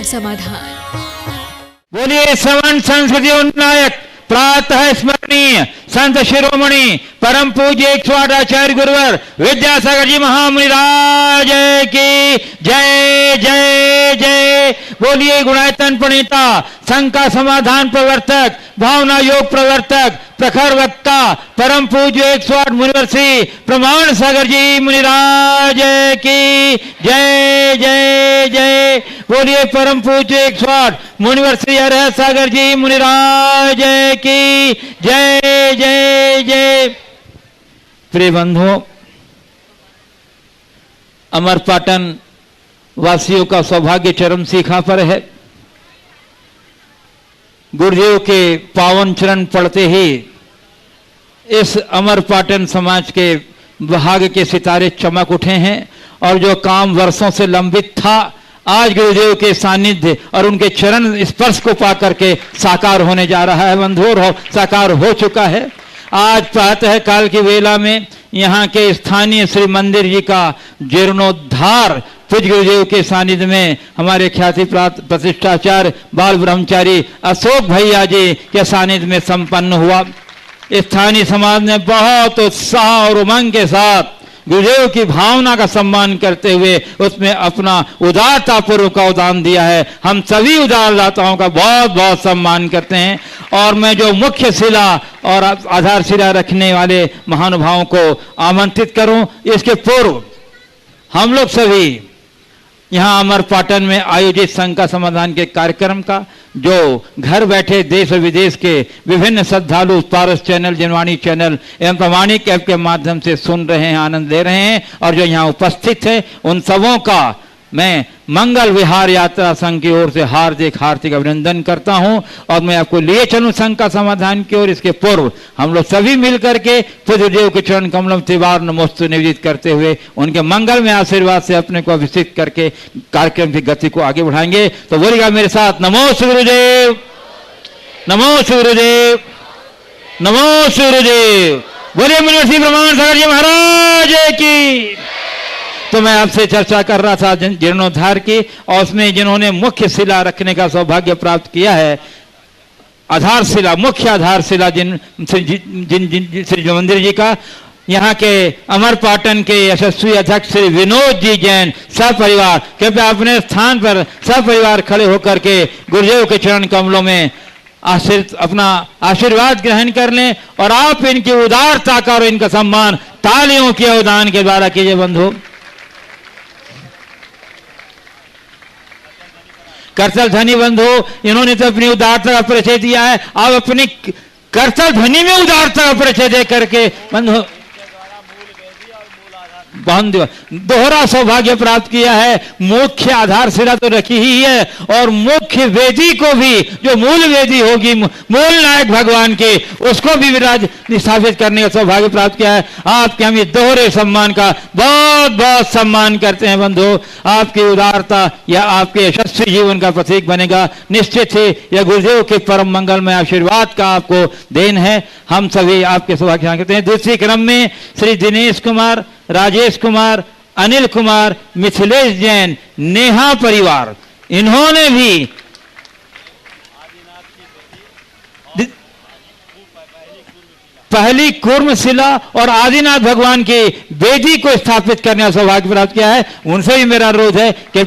समाधान। बोलिए श्रवण संस्कृति उन्नायक प्रातः स्मरणीय संत शिरोमणि परम पूज्य 108 आचार्य गुरुवर विद्यासागर जी महामुनिराज की जय जय जय। बोलिए गुणायतन प्रणीता संघ का समाधान प्रवर्तक भावना योग प्रवर्तक प्रखर वक्ता परम पूज्य 108 मुनिवर्षी प्रमाण सागर जी मुनिराज की जय जय जय। बोलिए परम पूज्य 108 मुनिवर्षी अरहत सागर जी मुनिराज की जय जय जय। प्रिय बंधुओं, अमरपाटन वासियों का सौभाग्य चरम सीखा पर है। गुरुदेव के पावन चरण पड़ते ही इस अमरपाटन समाज के भाग्य के सितारे चमक उठे हैं और जो काम वर्षों से लंबित था आज गुरुदेव के सानिध्य और उनके चरण स्पर्श को पा करके साकार होने जा रहा है बंधुओं, साकार हो चुका है। आज प्रातः काल की वेला में यहाँ के स्थानीय श्री मंदिर जी का जीर्णोद्धार पूज्य गुरुदेव के सानिध्य में हमारे ख्याति प्राप्त प्रतिष्ठाचार्य बाल ब्रह्मचारी अशोक भैया जी के सानिध्य में संपन्न हुआ। स्थानीय समाज ने बहुत उत्साह और उमंग के साथ गुरुदेव की भावना का सम्मान करते हुए उसमें अपना उदारतापूर्वक का उदान दिया है। हम सभी उदारदाताओं का बहुत बहुत सम्मान करते हैं और मैं जो मुख्य शिला और आधारशिला रखने वाले महानुभावों को आमंत्रित करूं, इसके पूर्व हम लोग सभी यहाँ अमरपाटन में आयोजित संघ का समाधान के कार्यक्रम का जो घर बैठे देश और विदेश के विभिन्न श्रद्धालु पारस चैनल, जनवाणी चैनल एवं प्रमाणिक ऐप के माध्यम से सुन रहे हैं, आनंद ले रहे हैं और जो यहाँ उपस्थित है उन सबों का मैं मंगल विहार यात्रा संघ की ओर से हार्दिक अभिनंदन करता हूं और मैं आपको लिए चलूं संघ का समाधान की ओर। इसके पूर्व हम लोग सभी मिलकर के पूज्य देव के चरण कमलों त्रिवार नमोस्तु निवेदित करते हुए उनके मंगल में आशीर्वाद से अपने को अभिषेक करके कार्यक्रम की गति को आगे बढ़ाएंगे। तो बोलिएगा मेरे साथ, नमो गुरुदेव, नमो गुरुदेव, नमो गुरुदेव। बोलिए मुनिवर्षी प्रमाण सागर जी महाराज की। तो मैं आपसे चर्चा कर रहा था जीर्णोद्धार की और उसमें जिन्होंने मुख्य शिला रखने का सौभाग्य प्राप्त किया है, आधारशिला, मुख्य आधारशिला जिन श्री मंदिर जी का, यहाँ के अमरपाटन के यशस्वी अध्यक्ष श्री विनोद जी जैन सपरिवार कृपया अपने स्थान पर सपरिवार खड़े होकर के गुरुदेव के चरण कमलों में अपना आशीर्वाद ग्रहण कर लें और आप इनकी उदारता का और इनका सम्मान तालियों के अवदान के द्वारा कीजिए बंधु। कर्तव्य धनी बंधु, इन्होंने तो अपनी उदारता का परिचय दिया है, आप अपनी कर्तव्य धनी में उदारता का परिचय दे करके बंधु दोहरा सौभाग्य प्राप्त किया है। मुख्य आधारशिला तो रखी ही है और मुख्य वेदी को भी, जो मूल वेदी होगी मूल नायक भगवान के, उसको भी विराज स्थापित करने का सौभाग्य प्राप्त किया है। आपके हम ये दोहरे सम्मान का बहुत बहुत सम्मान करते हैं बंधु। आपकी उदारता या आपके यशस्वी जीवन का प्रतीक बनेगा। निश्चित ही यह गुरुदेव के परम मंगल में आशीर्वाद का आपको देन है। हम सभी आपके सौभाग्य करते हैं। दूसरी क्रम में श्री दिनेश कुमार, राजेश कुमार, अनिल कुमार, मिथिलेश जैन, नेहा परिवार, इन्होंने भी पहली कूर्मशिला और आदिनाथ भगवान की वेदी को स्थापित करने का सौभाग्य प्राप्त किया है। उनसे भी मेरा अनुरोध है कि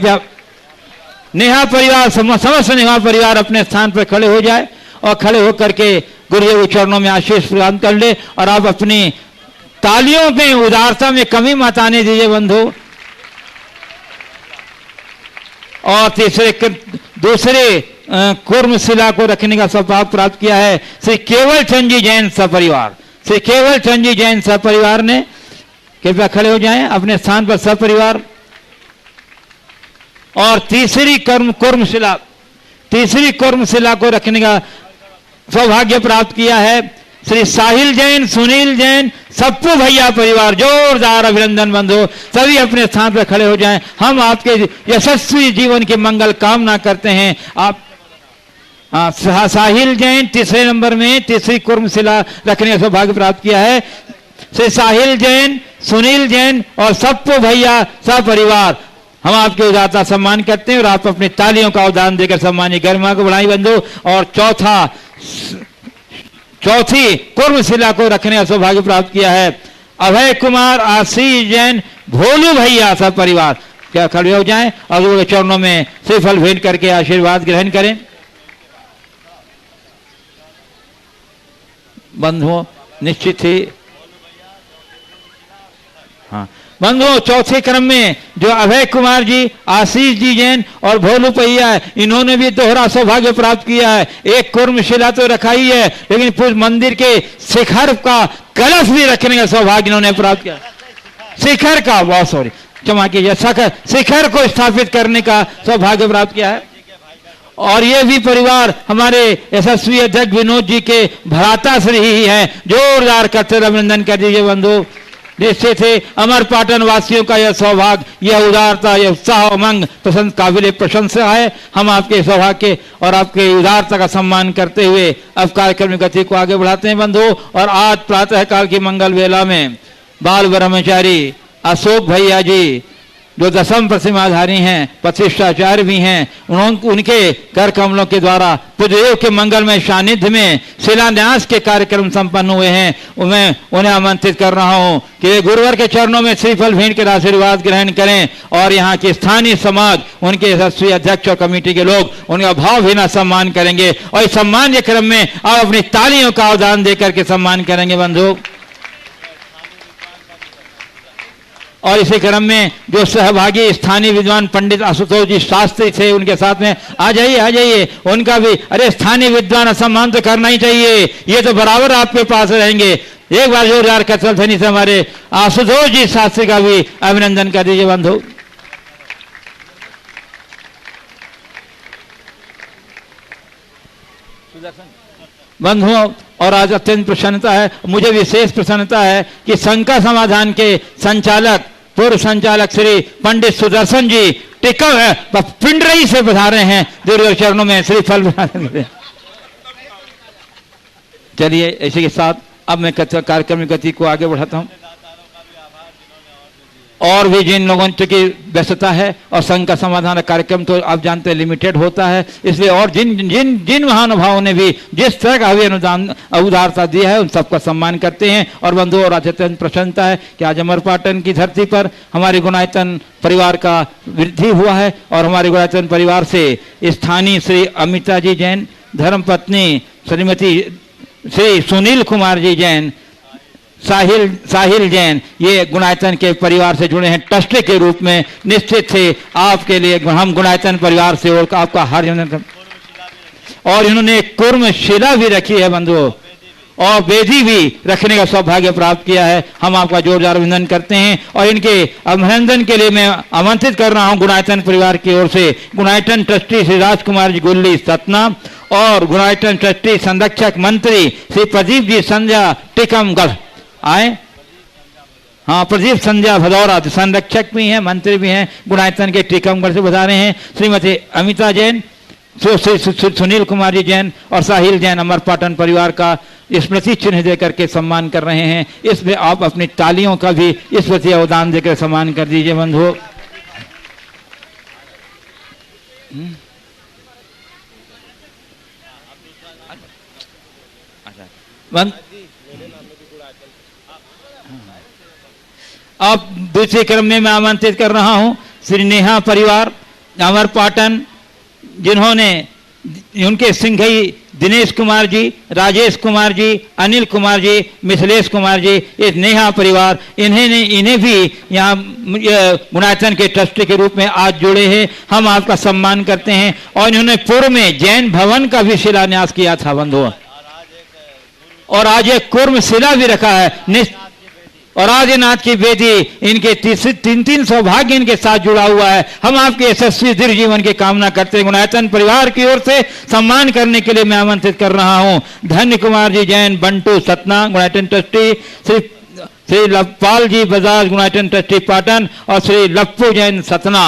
नेहा परिवार, समस्त नेहा परिवार अपने स्थान पर खड़े हो जाए और खड़े होकर के गुरुदेव के चरणों में आशीष प्रदान कर ले और आप अपनी तालियों में उदारता में कमी मत आने दीजिए बंधु। और दूसरे कूर्मशिला को रखने का सौभाग्य प्राप्त किया है श्री केवल चंद जी जैन सपरिवार। श्री केवल चंद जी जैन सपरिवार ने कृपया खड़े हो जाएं अपने स्थान पर सपरिवार। और तीसरी कूर्मशिला को रखने का सौभाग्य प्राप्त किया है श्री साहिल जैन, सुनील जैन, सप्पू भैया परिवार। जोरदार अभिनंदन बंधु, सभी अपने स्थान पर खड़े हो जाएं। हम आपके यशस्वी जीवन की मंगल कामना करते हैं। आप साहिल जैन तीसरे नंबर में तीसरी कूर्मशिला रखने का सौभाग्य प्राप्त किया है। श्री साहिल जैन, सुनील जैन और सप्पू भैया सपरिवार हम आपके उदारता सम्मान करते हैं और आप अपनी तालियों का अवदान देकर सम्मानीय गरिमा को बढ़ाई बंधु। और चौथी कुर्मशिला को रखने का सौभाग्य प्राप्त किया है अभय कुमार, आशीष जैन, भोलू भैया सब परिवार। क्या खड़े हो जाएं और उनके चरणों में श्रीफल भेंट करके आशीर्वाद ग्रहण करें। बंधुओं निश्चित ही हाँ बंधुओं, चौथे क्रम में जो अभय कुमार जी, आशीष जी जैन और भोलू भैया है, इन्होंने भी दोहरा सौभाग्य प्राप्त किया है। एक कुर्मशिला तो रखा ही है, लेकिन पूरे मंदिर के शिखर का कलश भी रखने का सौभाग्य इन्होंने प्राप्त किया। शिखर का, बहुत सॉरी, क्षमा कीजिए, शिखर को स्थापित करने का सौभाग्य प्राप्त किया है। और ये भी परिवार हमारे यशस्वी अध्यक्ष विनोद जी के भ्राता श्री ही है। जोरदार करते अभिनंदन कर दीजिए बंधु। निश्चित थे अमर पाटन वासियों का यह सौभाग्य, यह उदारता, यह उत्साह उमंग पसंद काबिल प्रशंसा है। हम आपके सौभाग्य और आपके उदारता का सम्मान करते हुए अब कार्यक्रम की गति को आगे बढ़ाते हैं बंधु। और आज प्रातः काल की मंगल वेला में बाल ब्रह्मचारी अशोक भैया जी जो दशम प्रतिमाधारी हैं, प्रतिष्ठाचार्य भी हैं, उनके कर कमलों के द्वारा पूज्यदेव के मंगलमय सानिध्य में शिलान्यास के कार्यक्रम संपन्न हुए हैं। मैं उन्हें आमंत्रित कर रहा हूं कि वे गुरुवर के चरणों में श्रीफल भेंट कर आशीर्वाद ग्रहण करें और यहाँ के स्थानीय समाज, उनके यशस्वी अध्यक्ष और कमेटी के लोग उनका भावभीना सम्मान करेंगे। और इस सम्मान के क्रम में आप अपनी तालियों का अवदान देकर के सम्मान करेंगे बंधु। और इसी क्रम में जो सहभागी स्थानीय विद्वान पंडित आशुतोष जी शास्त्री थे, उनके साथ में आ जाइए उनका भी, अरे स्थानीय विद्वान सम्मान तो करना ही चाहिए, ये तो बराबर आपके पास रहेंगे। एक बार जोरदार कथल ध्वनि से हमारे आशुतोष जी शास्त्री का भी अभिनंदन कर दीजिए बंधु। बंधुओं, और आज अत्यंत प्रसन्नता है, मुझे विशेष प्रसन्नता है कि शंका समाधान के संचालक, पूर्व संचालक श्री पंडित सुदर्शन जी टिकव है पिंडरई से पधारे हैं। गुरुवर चरणों में श्रीफल। चलिए इसी के साथ अब मैं कार्यक्रम की गति को आगे बढ़ाता हूं। और भी जिन लोगों की व्यस्तता है और संघ का समाधान कार्यक्रम तो आप जानते हैं लिमिटेड होता है, इसलिए और जिन महानुभावों ने भी जिस तरह का भी अनुदान उदारता दिया है उन सबका सम्मान करते हैं। और बंधुओं, और अत्यंत प्रसन्नता है कि आज अमरपाटन की धरती पर हमारे गुणायतन परिवार का वृद्धि हुआ है। और हमारे गुणायतन परिवार से स्थानीय श्री अमिता जी जैन, धर्मपत्नी श्रीमती श्री सुनील कुमार जी जैन, साहिल जैन, ये गुणायतन के परिवार से जुड़े हैं ट्रस्टी के रूप में। निश्चित थे आपके लिए हम गुणायतन परिवार से और आपका हर, और इन्होंने कुर्मशिला भी रखी है बंधुओं, और वेदी भी रखने का सौभाग्य प्राप्त किया है। हम आपका जोरदार अभिनंदन करते हैं। और इनके अभिनंदन के लिए मैं आमंत्रित कर रहा हूं गुणायतन परिवार की ओर से गुणायतन ट्रस्टी श्री राजकुमार जी गुल्ली सतना और गुणायतन ट्रस्टी संरक्षक मंत्री श्री प्रदीप जी संध्या टिकमगढ़ आए। हाँ, प्रदीप संध्या भदौरा संरक्षक भी हैं, मंत्री भी हैं, गुणायतन के टीकमगढ़ से बता रहे हैं। श्रीमती अमिता जैन, सुनील कुमार जी जैन और साहिल जैन अमरपाटन परिवार का स्मृति चिन्ह देकर के सम्मान कर रहे हैं। इसमें आप अपनी तालियों का भी इस प्रति अवदान देकर सम्मान कर दीजिए बंधुओं। अब दूसरे क्रम में मैं आमंत्रित कर रहा हूं श्री नेहा परिवार अमरपाटन, जिन्होंने उनके सिंघई दिनेश कुमार जी, राजेश कुमार जी, अनिल कुमार जी, मिथिलेश कुमार जी, इस नेहा परिवार, इन्हें भी यहाँ गुणायतन के ट्रस्टी के रूप में आज जुड़े हैं। हम आपका सम्मान करते हैं। और इन्होंने पूर्व में जैन भवन का भी शिलान्यास किया था बंधुओं, और आज एक कुर्मशिला भी रखा है। और आदिनाथ की बेटी, इनके तीन सौभाग्य इनके साथ जुड़ा हुआ है। हम आपके यशस्वी दीर्घ जीवन की कामना करते हैं। गुणायतन परिवार की ओर से सम्मान करने के लिए मैं आमंत्रित कर रहा हूं धन्य कुमार जी जैन बंटू सतना गुणायतन ट्रस्टी, श्री लखपाल जी बजाज गुणायतन ट्रस्टी पाटन और श्री लप्पू जैन सतना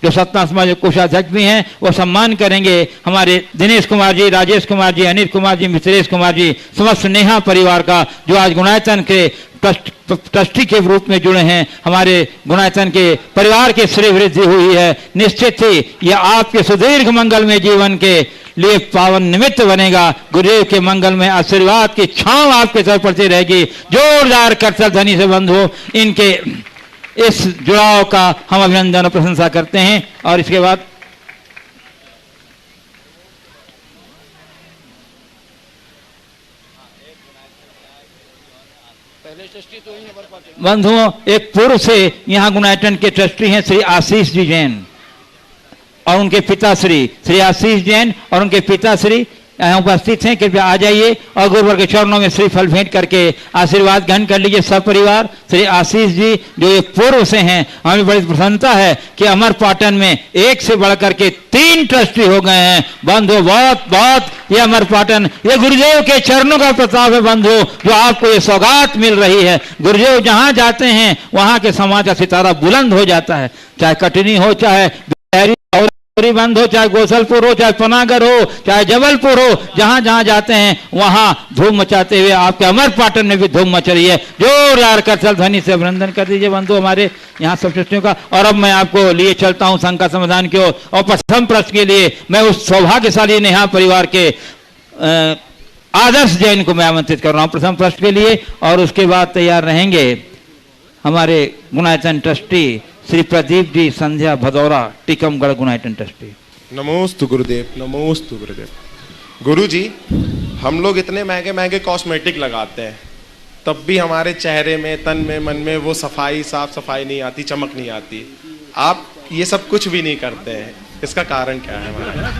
जो सतना समाज के कोषाध्यक्ष भी हैं, वो सम्मान करेंगे। हमारे दिनेश कुमार जी, राजेश कुमार जी, अनिल कुमार जी, मिश्रेश कुमार जी, समस्त नेहा परिवार का जो आज गुणायतन के ट्रस्टी के रूप में जुड़े हैं, हमारे गुणायतन के परिवार की श्री वृद्धि हुई है। निश्चित ही यह आपके सुदीर्घ मंगल में जीवन के लिए पावन निमित्त बनेगा। गुरुदेव के मंगल में आशीर्वाद की छांव आपके सर पड़ती रहेगी। जोरदार करतल ध्वनि से बंधु इनके इस जुड़ाव का हम अभिनंदन और प्रशंसा करते हैं। और इसके बाद बंधुओं, एक पूर्व से यहाँ गुणायतन के ट्रस्टी हैं श्री आशीष जी जैन और उनके पिता श्री आशीष जैन और उनके पिता श्री यहाँ उपस्थित हैं। कृपया आ जाइए और गुरुवर के चरणों में श्रीफल भेंट करके आशीर्वाद ग्रहण कर लीजिए। सब परिवार श्री आशीष जी जो ये पूर्व से हैं, हमें बड़ी प्रसन्नता है कि अमरपाटन में एक से बढ़कर के 3 ट्रस्टी हो गए हैं। बंधु बहुत बहुत ये अमरपाटन, ये गुरुदेव के चरणों का प्रताप है बंधु, जो आपको ये सौगात मिल रही है। गुरुदेव जहाँ जाते हैं वहाँ के समाज का सितारा बुलंद हो जाता है, चाहे कटनी हो, चाहे बंद हो, चाहे गोसलपुर हो, चाहे पनागर हो, चाहे जबलपुर हो, जहां जहां जाते हैं वहां धूम मचाते हुए आपके अमरपाटन में भी धूम मच रही है। जोरदार करतल ध्वनि से अभिनंदन कर दीजिए बंधु हमारे यहाँ सब ट्रस्टियों का। और अब मैं आपको लिए चलता हूं संघ का समाधान की ओर, और प्रथम प्रश्न के लिए मैं उस सौभाग्यशाली नेहा परिवार के आदर्श जैन को मैं आमंत्रित कर रहा हूं प्रथम प्रश्न के लिए। और उसके बाद तैयार रहेंगे हमारे गुणायतन ट्रस्टी श्री प्रदीप जी संध्या भदौरा, टीकमगढ़ गुणायतन ट्रस्टी। नमोस्तु गुरुदेव, नमोस्तु गुरुदेव। गुरु जी, हम लोग इतने महंगे महंगे कॉस्मेटिक लगाते हैं, तब भी हमारे चेहरे में, तन में, मन में वो सफाई, साफ सफाई नहीं आती, चमक नहीं आती। आप ये सब कुछ भी नहीं करते हैं, इसका कारण क्या है हमारा?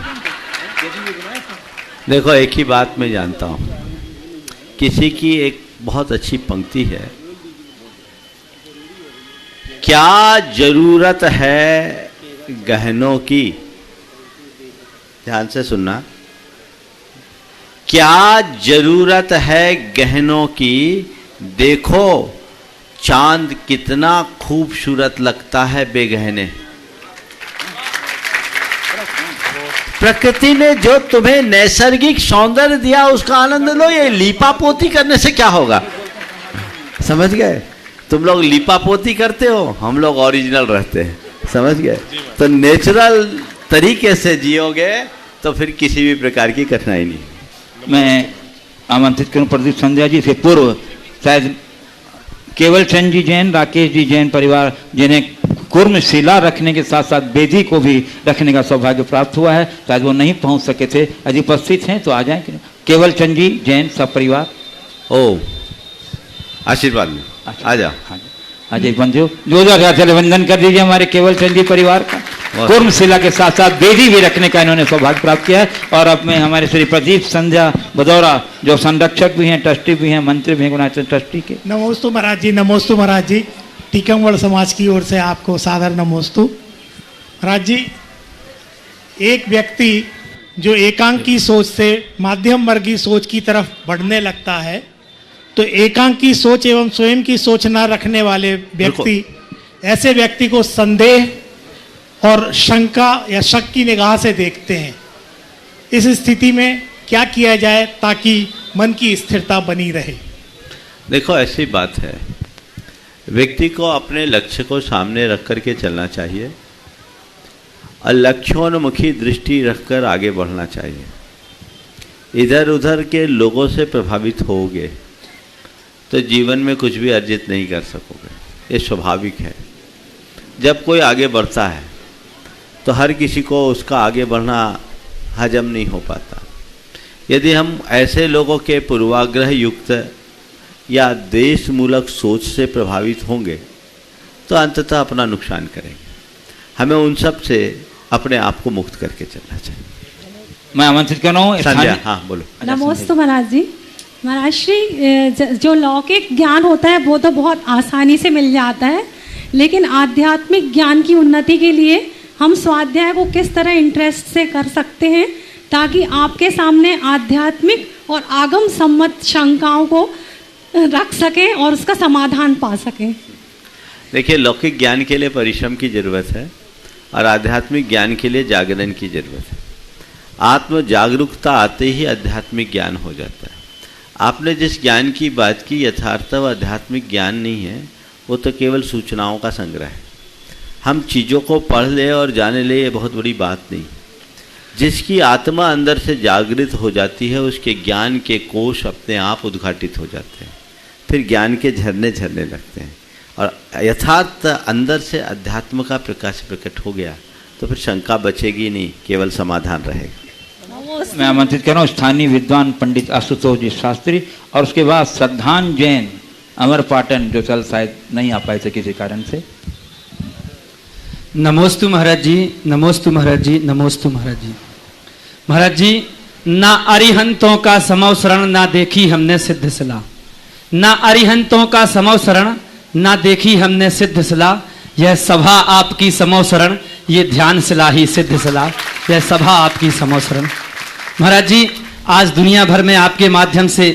देखो, एक ही बात मैं जानता हूँ, किसी की एक बहुत अच्छी पंक्ति है, क्या जरूरत है गहनों की, ध्यान से सुनना, क्या जरूरत है गहनों की, देखो चांद कितना खूबसूरत लगता है बेगहने। प्रकृति ने जो तुम्हें नैसर्गिक सौंदर्य दिया उसका आनंद लो, ये लीपापोती करने से क्या होगा? समझ गए? तुम लोग लीपापोती करते हो, हम लोग ओरिजिनल रहते हैं, समझ गए? तो नेचुरल तरीके से जियोगे तो फिर किसी भी प्रकार की कठिनाई नहीं। मैं आमंत्रित करूं प्रदीप संध्या जी से पूर्व शायद केवल चंद जी जैन, राकेश जी जैन परिवार, जिन्हें कुर्म शिला रखने के साथ साथ वेदी को भी रखने का सौभाग्य प्राप्त हुआ है, शायद वो नहीं पहुंच सके थे, यदि उपस्थित हैं तो आ जाएं। केवल चंद जी जैन सब परिवार, ओ आशीर्वाद में आ जाओ। अजय बंधु जोरदार वंदन कर दीजिए हमारे केवल चंद जी परिवार का। कुर्म शिला के साथ साथ वेदी भी रखने का इन्होंने सौभाग्य प्राप्त किया है। और अब में हमारे श्री प्रदीप संध्या भदौरा जो संरक्षक भी हैं, ट्रस्टी भी हैं, मंत्री भी हैं गुणायतन ट्रस्टी के। नमोस्तु महाराज जी, नमोस्तु महाराज जी। टीकमगढ़ समाज की ओर से आपको सादर नमोस्तु। महाराज जी, एक व्यक्ति जो एकांकी सोच से माध्यम वर्गीय सोच की तरफ बढ़ने लगता है, तो एकांकी सोच एवं स्वयं की सोच न रखने वाले व्यक्ति, ऐसे व्यक्ति को संदेह और शंका या शक की निगाह से देखते हैं। इस स्थिति में क्या किया जाए ताकि मन की स्थिरता बनी रहे? देखो, ऐसी बात है, व्यक्ति को अपने लक्ष्य को सामने रख कर के चलना चाहिए और लक्ष्योन्मुखी दृष्टि रखकर आगे बढ़ना चाहिए। इधर उधर के लोगों से प्रभावित होगे तो जीवन में कुछ भी अर्जित नहीं कर सकोगे, ये स्वाभाविक है। जब कोई आगे बढ़ता है तो हर किसी को उसका आगे बढ़ना हजम नहीं हो पाता। यदि हम ऐसे लोगों के पूर्वाग्रह युक्त या देशमूलक सोच से प्रभावित होंगे तो अंततः अपना नुकसान करेंगे। हमें उन सब से अपने आप को मुक्त करके चलना चाहिए। मैं आमंत्रित कर रहा हूँ संध्या। हाँ बोलो। नमोस्तु महाराज जी। महाराज श्री, जो लौकिक ज्ञान होता है वो तो बहुत आसानी से मिल जाता है, लेकिन आध्यात्मिक ज्ञान की उन्नति के लिए हम स्वाध्याय को किस तरह इंटरेस्ट से कर सकते हैं ताकि आपके सामने आध्यात्मिक और आगम सम्मत शंकाओं को रख सकें और उसका समाधान पा सकें? देखिए, लौकिक ज्ञान के लिए परिश्रम की जरूरत है और आध्यात्मिक ज्ञान के लिए जागरण की जरूरत है। आत्म जागरूकता आते ही आध्यात्मिक ज्ञान हो जाता है। आपने जिस ज्ञान की बात की यथार्थ व आध्यात्मिक ज्ञान नहीं है, वो तो केवल सूचनाओं का संग्रह है। हम चीज़ों को पढ़ ले और जाने ले, ये बहुत बड़ी बात नहीं। जिसकी आत्मा अंदर से जागृत हो जाती है उसके ज्ञान के कोश अपने आप उद्घाटित हो जाते हैं, फिर ज्ञान के झरने झरने लगते हैं और यथार्थ अंदर से अध्यात्म का प्रकाश प्रकट हो गया तो फिर शंका बचेगी नहीं, केवल समाधान रहेगा। मैं आमंत्रित कर रहा हूँ स्थानीय विद्वान पंडित आशुतोष जी शास्त्री और उसके बाद श्रद्धान जैन अमर पाटन, जो कल शायद नहीं आ पाए थे किसी कारण से। नमोस्तु महाराज जी, नमोस्तु महाराज जी, नमोस्तु महाराज जी। महाराज जी, ना अरिहंतों का समव शरण ना देखी हमने सिद्ध सलाह, ना अरिहंतों का समव शरण ना देखी हमने सिद्ध सलाह, यह सभा आपकी समव शरण, ये ध्यान सलाही सिद्ध सलाह, यह सभा आपकी समव शरण। महाराज जी, आज दुनिया भर में आपके माध्यम से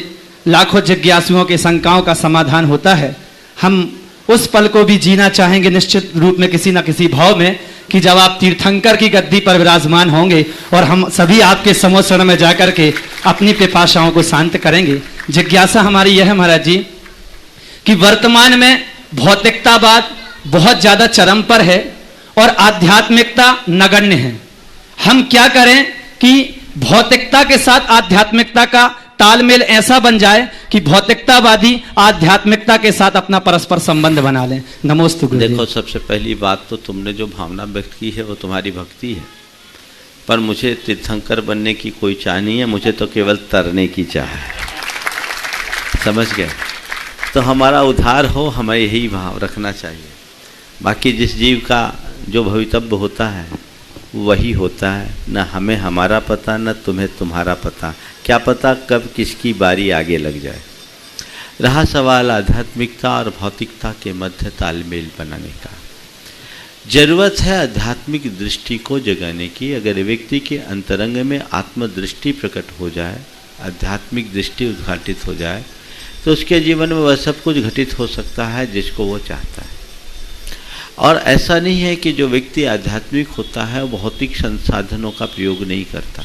लाखों जिज्ञासुओं के शंकाओं का समाधान होता है। हम उस पल को भी जीना चाहेंगे निश्चित रूप में किसी न किसी भाव में कि जब आप तीर्थंकर की गद्दी पर विराजमान होंगे और हम सभी आपके समोसरण में जाकर के अपनी पिपाशाओं को शांत करेंगे। जिज्ञासा हमारी यह है महाराज जी कि वर्तमान में भौतिकतावाद बहुत ज्यादा चरम पर है और आध्यात्मिकता नगण्य है। हम क्या करें कि भौतिकता के साथ आध्यात्मिकता का तालमेल ऐसा बन जाए कि भौतिकतावादी आध्यात्मिकता के साथ अपना परस्पर संबंध बना लें। नमोस्तु गुरुदेव। देखो, सबसे पहली बात तो तुमने जो भावना व्यक्त की है वो तुम्हारी भक्ति है, पर मुझे तीर्थंकर बनने की कोई चाह नहीं है, मुझे तो केवल तरने की चाह है। समझ गए? तो हमारा उद्धार हो, हमें यही भाव रखना चाहिए। बाकी जिस जीव का जो भवितव्य होता है वही होता है, न हमें हमारा पता न तुम्हें तुम्हारा पता। क्या पता कब किसकी बारी आगे लग जाए। रहा सवाल आध्यात्मिकता और भौतिकता के मध्य तालमेल बनाने का, जरूरत है आध्यात्मिक दृष्टि को जगाने की। अगर व्यक्ति के अंतरंग में आत्मदृष्टि प्रकट हो जाए, आध्यात्मिक दृष्टि उद्घाटित हो जाए, तो उसके जीवन में वह सब कुछ घटित हो सकता है जिसको वो चाहता है। और ऐसा नहीं है कि जो व्यक्ति आध्यात्मिक होता है वो भौतिक संसाधनों का प्रयोग नहीं करता।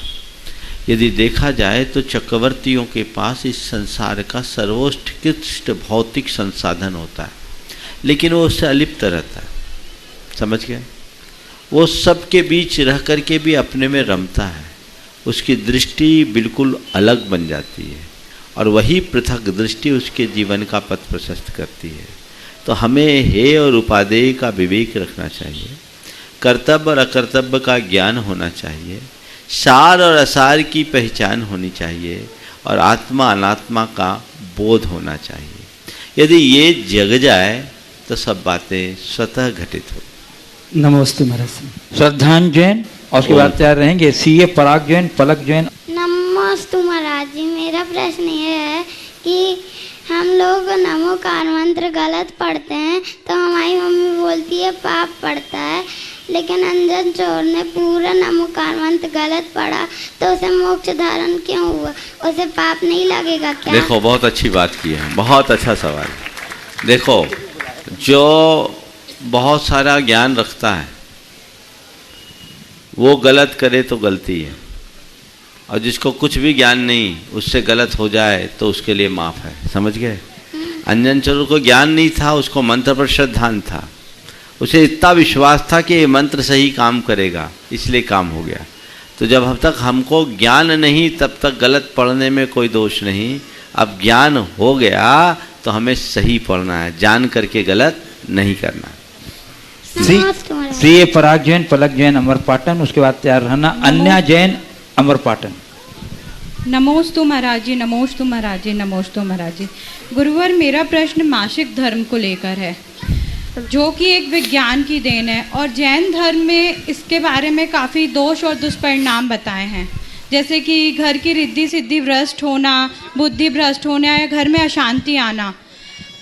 यदि देखा जाए तो चक्रवर्तियों के पास इस संसार का सर्वोत्कृष्ट भौतिक संसाधन होता है, लेकिन वो उससे अलिप्त रहता है। समझ गए? वो सबके बीच रह कर के भी अपने में रमता है, उसकी दृष्टि बिल्कुल अलग बन जाती है और वही पृथक दृष्टि उसके जीवन का पथ प्रशस्त करती है। तो हमें हेय और उपादेय का विवेक रखना चाहिए, कर्तव्य और अकर्तव्य का ज्ञान होना चाहिए, सार और असार की पहचान होनी चाहिए और आत्मा अनात्मा का बोध होना चाहिए। यदि ये जग जाए तो सब बातें स्वतः घटित हो। नमस्ते महाराज। श्रद्धान जैन और उसके बाद तैयार रहेंगे सीए पराग जैन, पलक जैन। नमस्ते महाराज जी, मेरा प्रश्न ये है कि हम लोग नमोकार मंत्र गलत पढ़ते हैं तो हमारी मम्मी बोलती है पाप पड़ता है, लेकिन अंजन चोर ने पूरा नमोकार मंत्र गलत पढ़ा तो उसे मोक्ष धारण क्यों हुआ? उसे पाप नहीं लगेगा क्या? देखो, बहुत अच्छी बात की है, बहुत अच्छा सवाल। देखो, जो बहुत सारा ज्ञान रखता है वो गलत करे तो गलती है, और जिसको कुछ भी ज्ञान नहीं उससे गलत हो जाए तो उसके लिए माफ़ है। समझ गए? अंजन चोर को ज्ञान नहीं था, उसको मंत्र पर श्रद्धान था, उसे इतना विश्वास था कि ये मंत्र सही काम करेगा, इसलिए काम हो गया। तो जब अब तक हमको ज्ञान नहीं तब तक गलत पढ़ने में कोई दोष नहीं। अब ज्ञान हो गया तो हमें सही पढ़ना है, जान करके गलत नहीं करना। सीए पराग जैन, पलक जैन, अमर पाटन। उसके बाद तैयार रहना अन्या जैन, अमर पाटन। नमोस्तु महाराज जी, नमोस्तु महाराज जी, नमोस्तु महाराज जी। गुरुवर, मेरा प्रश्न मासिक धर्म को लेकर है, जो कि एक विज्ञान की देन है और जैन धर्म में इसके बारे में काफ़ी दोष और दुष्परिणाम बताए हैं, जैसे कि घर की रिद्धि सिद्धि भ्रष्ट होना, बुद्धि भ्रष्ट होना या घर में अशांति आना।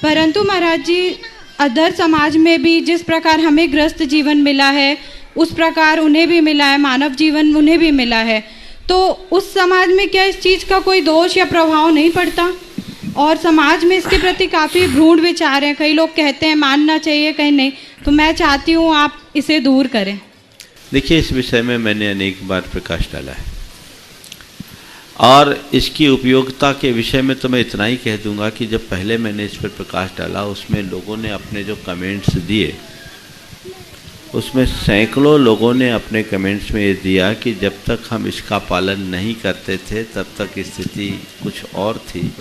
परंतु महाराज जी, अदर समाज में भी जिस प्रकार हमें ग्रस्त जीवन मिला है उस प्रकार उन्हें भी मिला है, मानव जीवन उन्हें भी मिला है। तो उस समाज में क्या इस चीज़ का कोई दोष या प्रभाव नहीं पड़ता? और समाज में इसके प्रति काफ़ी भ्रूण विचार हैं, कई लोग कहते हैं मानना चाहिए, कहीं नहीं। तो मैं चाहती हूँ आप इसे दूर करें। देखिए, इस विषय में मैंने अनेक बार प्रकाश डाला है और इसकी उपयोगिता के विषय में तो मैं इतना ही कह दूंगा कि जब पहले मैंने इस पर प्रकाश डाला उसमें लोगों ने अपने जो कमेंट्स दिए, उसमें सैकड़ों लोगों ने अपने कमेंट्स में ये दिया कि जब तक हम इसका पालन नहीं करते थे तब तक स्थिति कुछ और थी,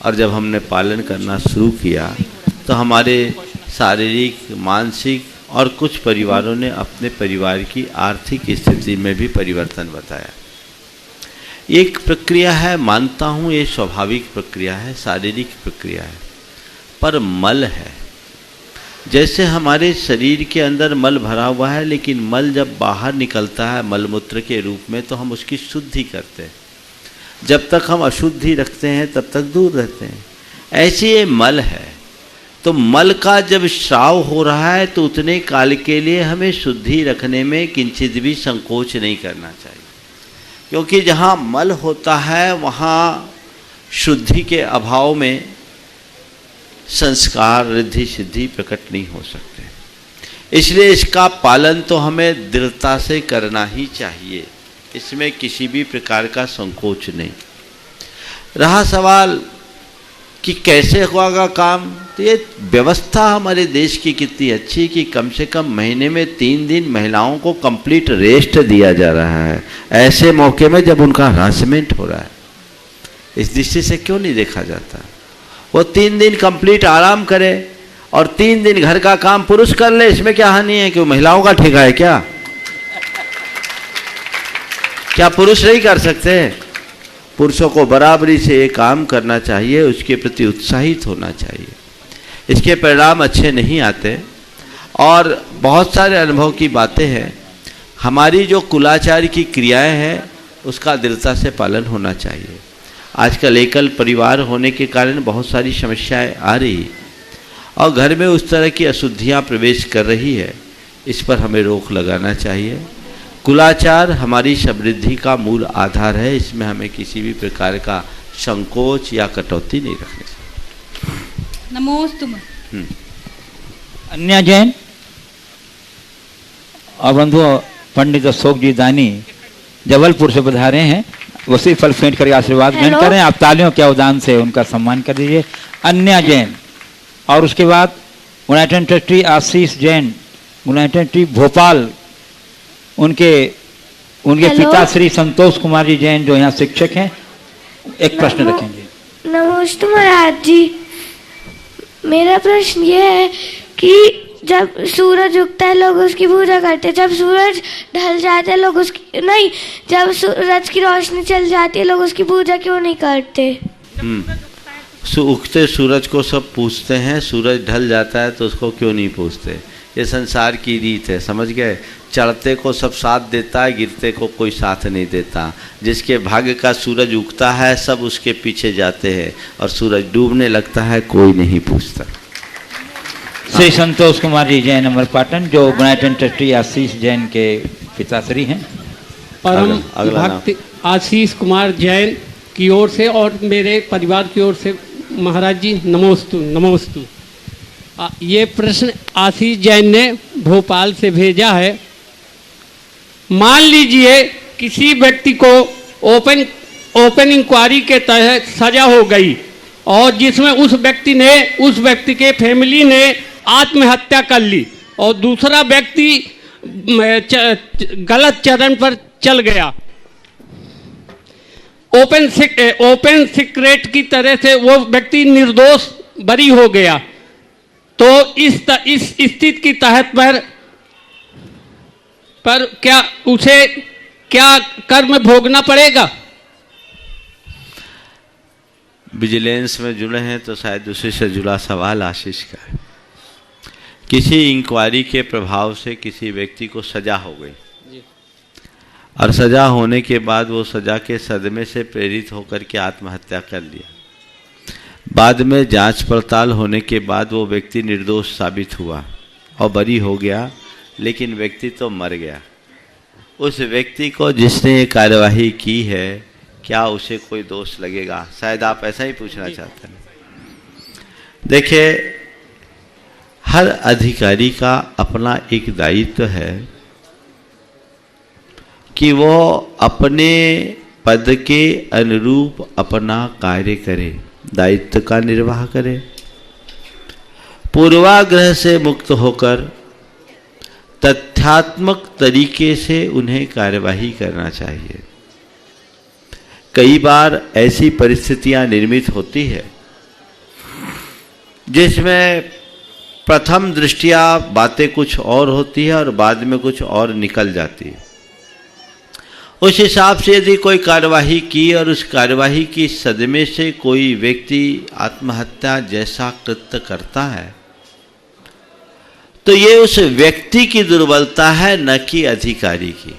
और जब हमने पालन करना शुरू किया तो हमारे शारीरिक, मानसिक और कुछ परिवारों ने अपने परिवार की आर्थिक स्थिति में भी परिवर्तन बताया। एक प्रक्रिया है, मानता हूँ ये स्वाभाविक प्रक्रिया है, शारीरिक प्रक्रिया है, पर मल है। जैसे हमारे शरीर के अंदर मल भरा हुआ है, लेकिन मल जब बाहर निकलता है मलमूत्र के रूप में तो हम उसकी शुद्धि करते हैं। जब तक हम अशुद्धि रखते हैं तब तक दूर रहते हैं। ऐसे ये मल है, तो मल का जब स्राव हो रहा है तो उतने काल के लिए हमें शुद्धि रखने में किंचित भी संकोच नहीं करना चाहिए, क्योंकि जहाँ मल होता है वहाँ शुद्धि के अभाव में संस्कार, रिद्धि, सिद्धि प्रकट नहीं हो सकते। इसलिए इसका पालन तो हमें दृढ़ता से करना ही चाहिए, इसमें किसी भी प्रकार का संकोच नहीं। रहा सवाल कि कैसे होगा काम, तो ये व्यवस्था हमारे देश की कितनी अच्छी कि कम से कम महीने में 3 दिन महिलाओं को कंप्लीट रेस्ट दिया जा रहा है, ऐसे मौके में जब उनका हरासमेंट हो रहा है। इस दृष्टि से क्यों नहीं देखा जाता? वो 3 दिन कंप्लीट आराम करे और 3 दिन घर का काम पुरुष कर ले, इसमें क्या हानि है? कि महिलाओं का ठेका है क्या? क्या पुरुष नहीं कर सकते? पुरुषों को बराबरी से ये काम करना चाहिए, उसके प्रति उत्साहित होना चाहिए। इसके परिणाम अच्छे नहीं आते और बहुत सारे अनुभव की बातें हैं। हमारी जो कुलाचार की क्रियाएं हैं उसका दृढ़ता से पालन होना चाहिए। आजकल एकल परिवार होने के कारण बहुत सारी समस्याएं आ रही और घर में उस तरह की अशुद्धियां प्रवेश कर रही है, इस पर हमें रोक लगाना चाहिए। कुलाचार हमारी समृद्धि का मूल आधार है, इसमें हमें किसी भी प्रकार का संकोच या कटौती नहीं रखनी चाहिए। नमोस्तुते। अन्य जैन और बंधु पंडित अशोक जी दानी जबलपुर से पधारे हैं, उसी फल फेंट करके आशीर्वाद ग्रहण करें। आप तालियों के अवदान से उनका सम्मान कर दीजिए। अन्य जैन और उसके बाद यूनाइटेड ट्रस्टी आशीष जैन, यूनाइटेड ट्रस्टी भोपाल, उनके पिता श्री संतोष कुमार जी जैन जो यहाँ शिक्षक हैं, एक प्रश्न रखेंगे। नमस्ते महाराज जी, मेरा प्रश्न ये है कि जब सूरज उगता है लोग उसकी पूजा करते हैं, जब सूरज ढल जाता है लोग उसकी नहीं, जब सूरज की रोशनी चल जाती है लोग उसकी पूजा क्यों नहीं करते? उगते सूरज को सब पूछते हैं, सूरज ढल जाता है तो उसको क्यों नहीं पूछते? ये संसार की रीत है, समझ गए? चढ़ते को सब साथ देता है, गिरते को कोई साथ नहीं देता। जिसके भाग्य का सूरज उगता है सब उसके पीछे जाते हैं और सूरज डूबने लगता है कोई नहीं पूछता। श्री संतोष कुमार जी जैन अमरपाटन जो यूनाइटेड ट्रस्टी आशीष जैन के पिताश्री हैं। परम भक्त आशीष कुमार जैन की ओर से और मेरे परिवार की ओर से महाराज जी नमोस्तु नमोस्तु। ये प्रश्न आशीष जैन ने भोपाल से भेजा है। मान लीजिए किसी व्यक्ति को ओपन इंक्वायरी के तहत सजा हो गई और जिसमें उस व्यक्ति के फैमिली ने आत्महत्या कर ली और दूसरा व्यक्ति गलत चरण पर चल गया, ओपन सीक्रेट की तरह से वो व्यक्ति निर्दोष बरी हो गया, तो इस स्थिति की तहत पर क्या उसे क्या कर्म भोगना पड़ेगा? विजिलेंस में जुड़े हैं तो शायद उसी से जुड़ा सवाल आशीष का है। किसी इंक्वायरी के प्रभाव से किसी व्यक्ति को सजा हो गई और सजा होने के बाद वो सजा के सदमे से प्रेरित होकर के आत्महत्या कर लिया। बाद में जांच पड़ताल होने के बाद वो व्यक्ति निर्दोष साबित हुआ और बरी हो गया, लेकिन व्यक्ति तो मर गया। उस व्यक्ति को जिसने ये कार्यवाही की है क्या उसे कोई दोष लगेगा? शायद आप ऐसा ही पूछना चाहते हैं। देखिए, हर अधिकारी का अपना एक दायित्व है कि वो अपने पद के अनुरूप अपना कार्य करे, दायित्व का निर्वाह करे, पूर्वाग्रह से मुक्त होकर तथ्यात्मक तरीके से उन्हें कार्यवाही करना चाहिए। कई बार ऐसी परिस्थितियां निर्मित होती है जिसमें प्रथम दृष्टया बातें कुछ और होती है और बाद में कुछ और निकल जाती है। उस हिसाब से यदि कोई कार्यवाही की और उस कार्यवाही की सदमे से कोई व्यक्ति आत्महत्या जैसा कृत्य करता है तो ये उस व्यक्ति की दुर्बलता है, न कि अधिकारी की।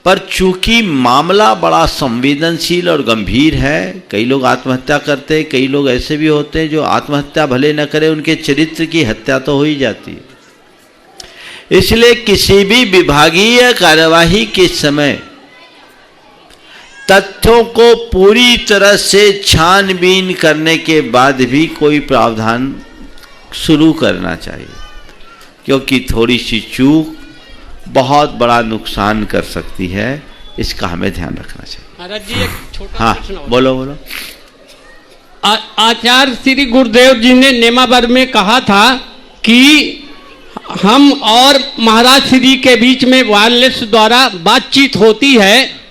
पर चूंकि मामला बड़ा संवेदनशील और गंभीर है, कई लोग आत्महत्या करते हैं, कई लोग ऐसे भी होते हैं जो आत्महत्या भले न करे उनके चरित्र की हत्या तो हो ही जाती है। इसलिए किसी भी विभागीय कार्यवाही के समय तथ्यों को पूरी तरह से छानबीन करने के बाद भी कोई प्रावधान शुरू करना चाहिए, क्योंकि थोड़ी सी चूक बहुत बड़ा नुकसान कर सकती है। इसका हमें ध्यान रखना चाहिए। महाराज जी एक छोटा प्रश्न और। बोलो। आचार्य श्री गुरुदेव जी ने नेमावर में कहा था कि हम और महाराज श्री के बीच में वायरलेस द्वारा बातचीत होती है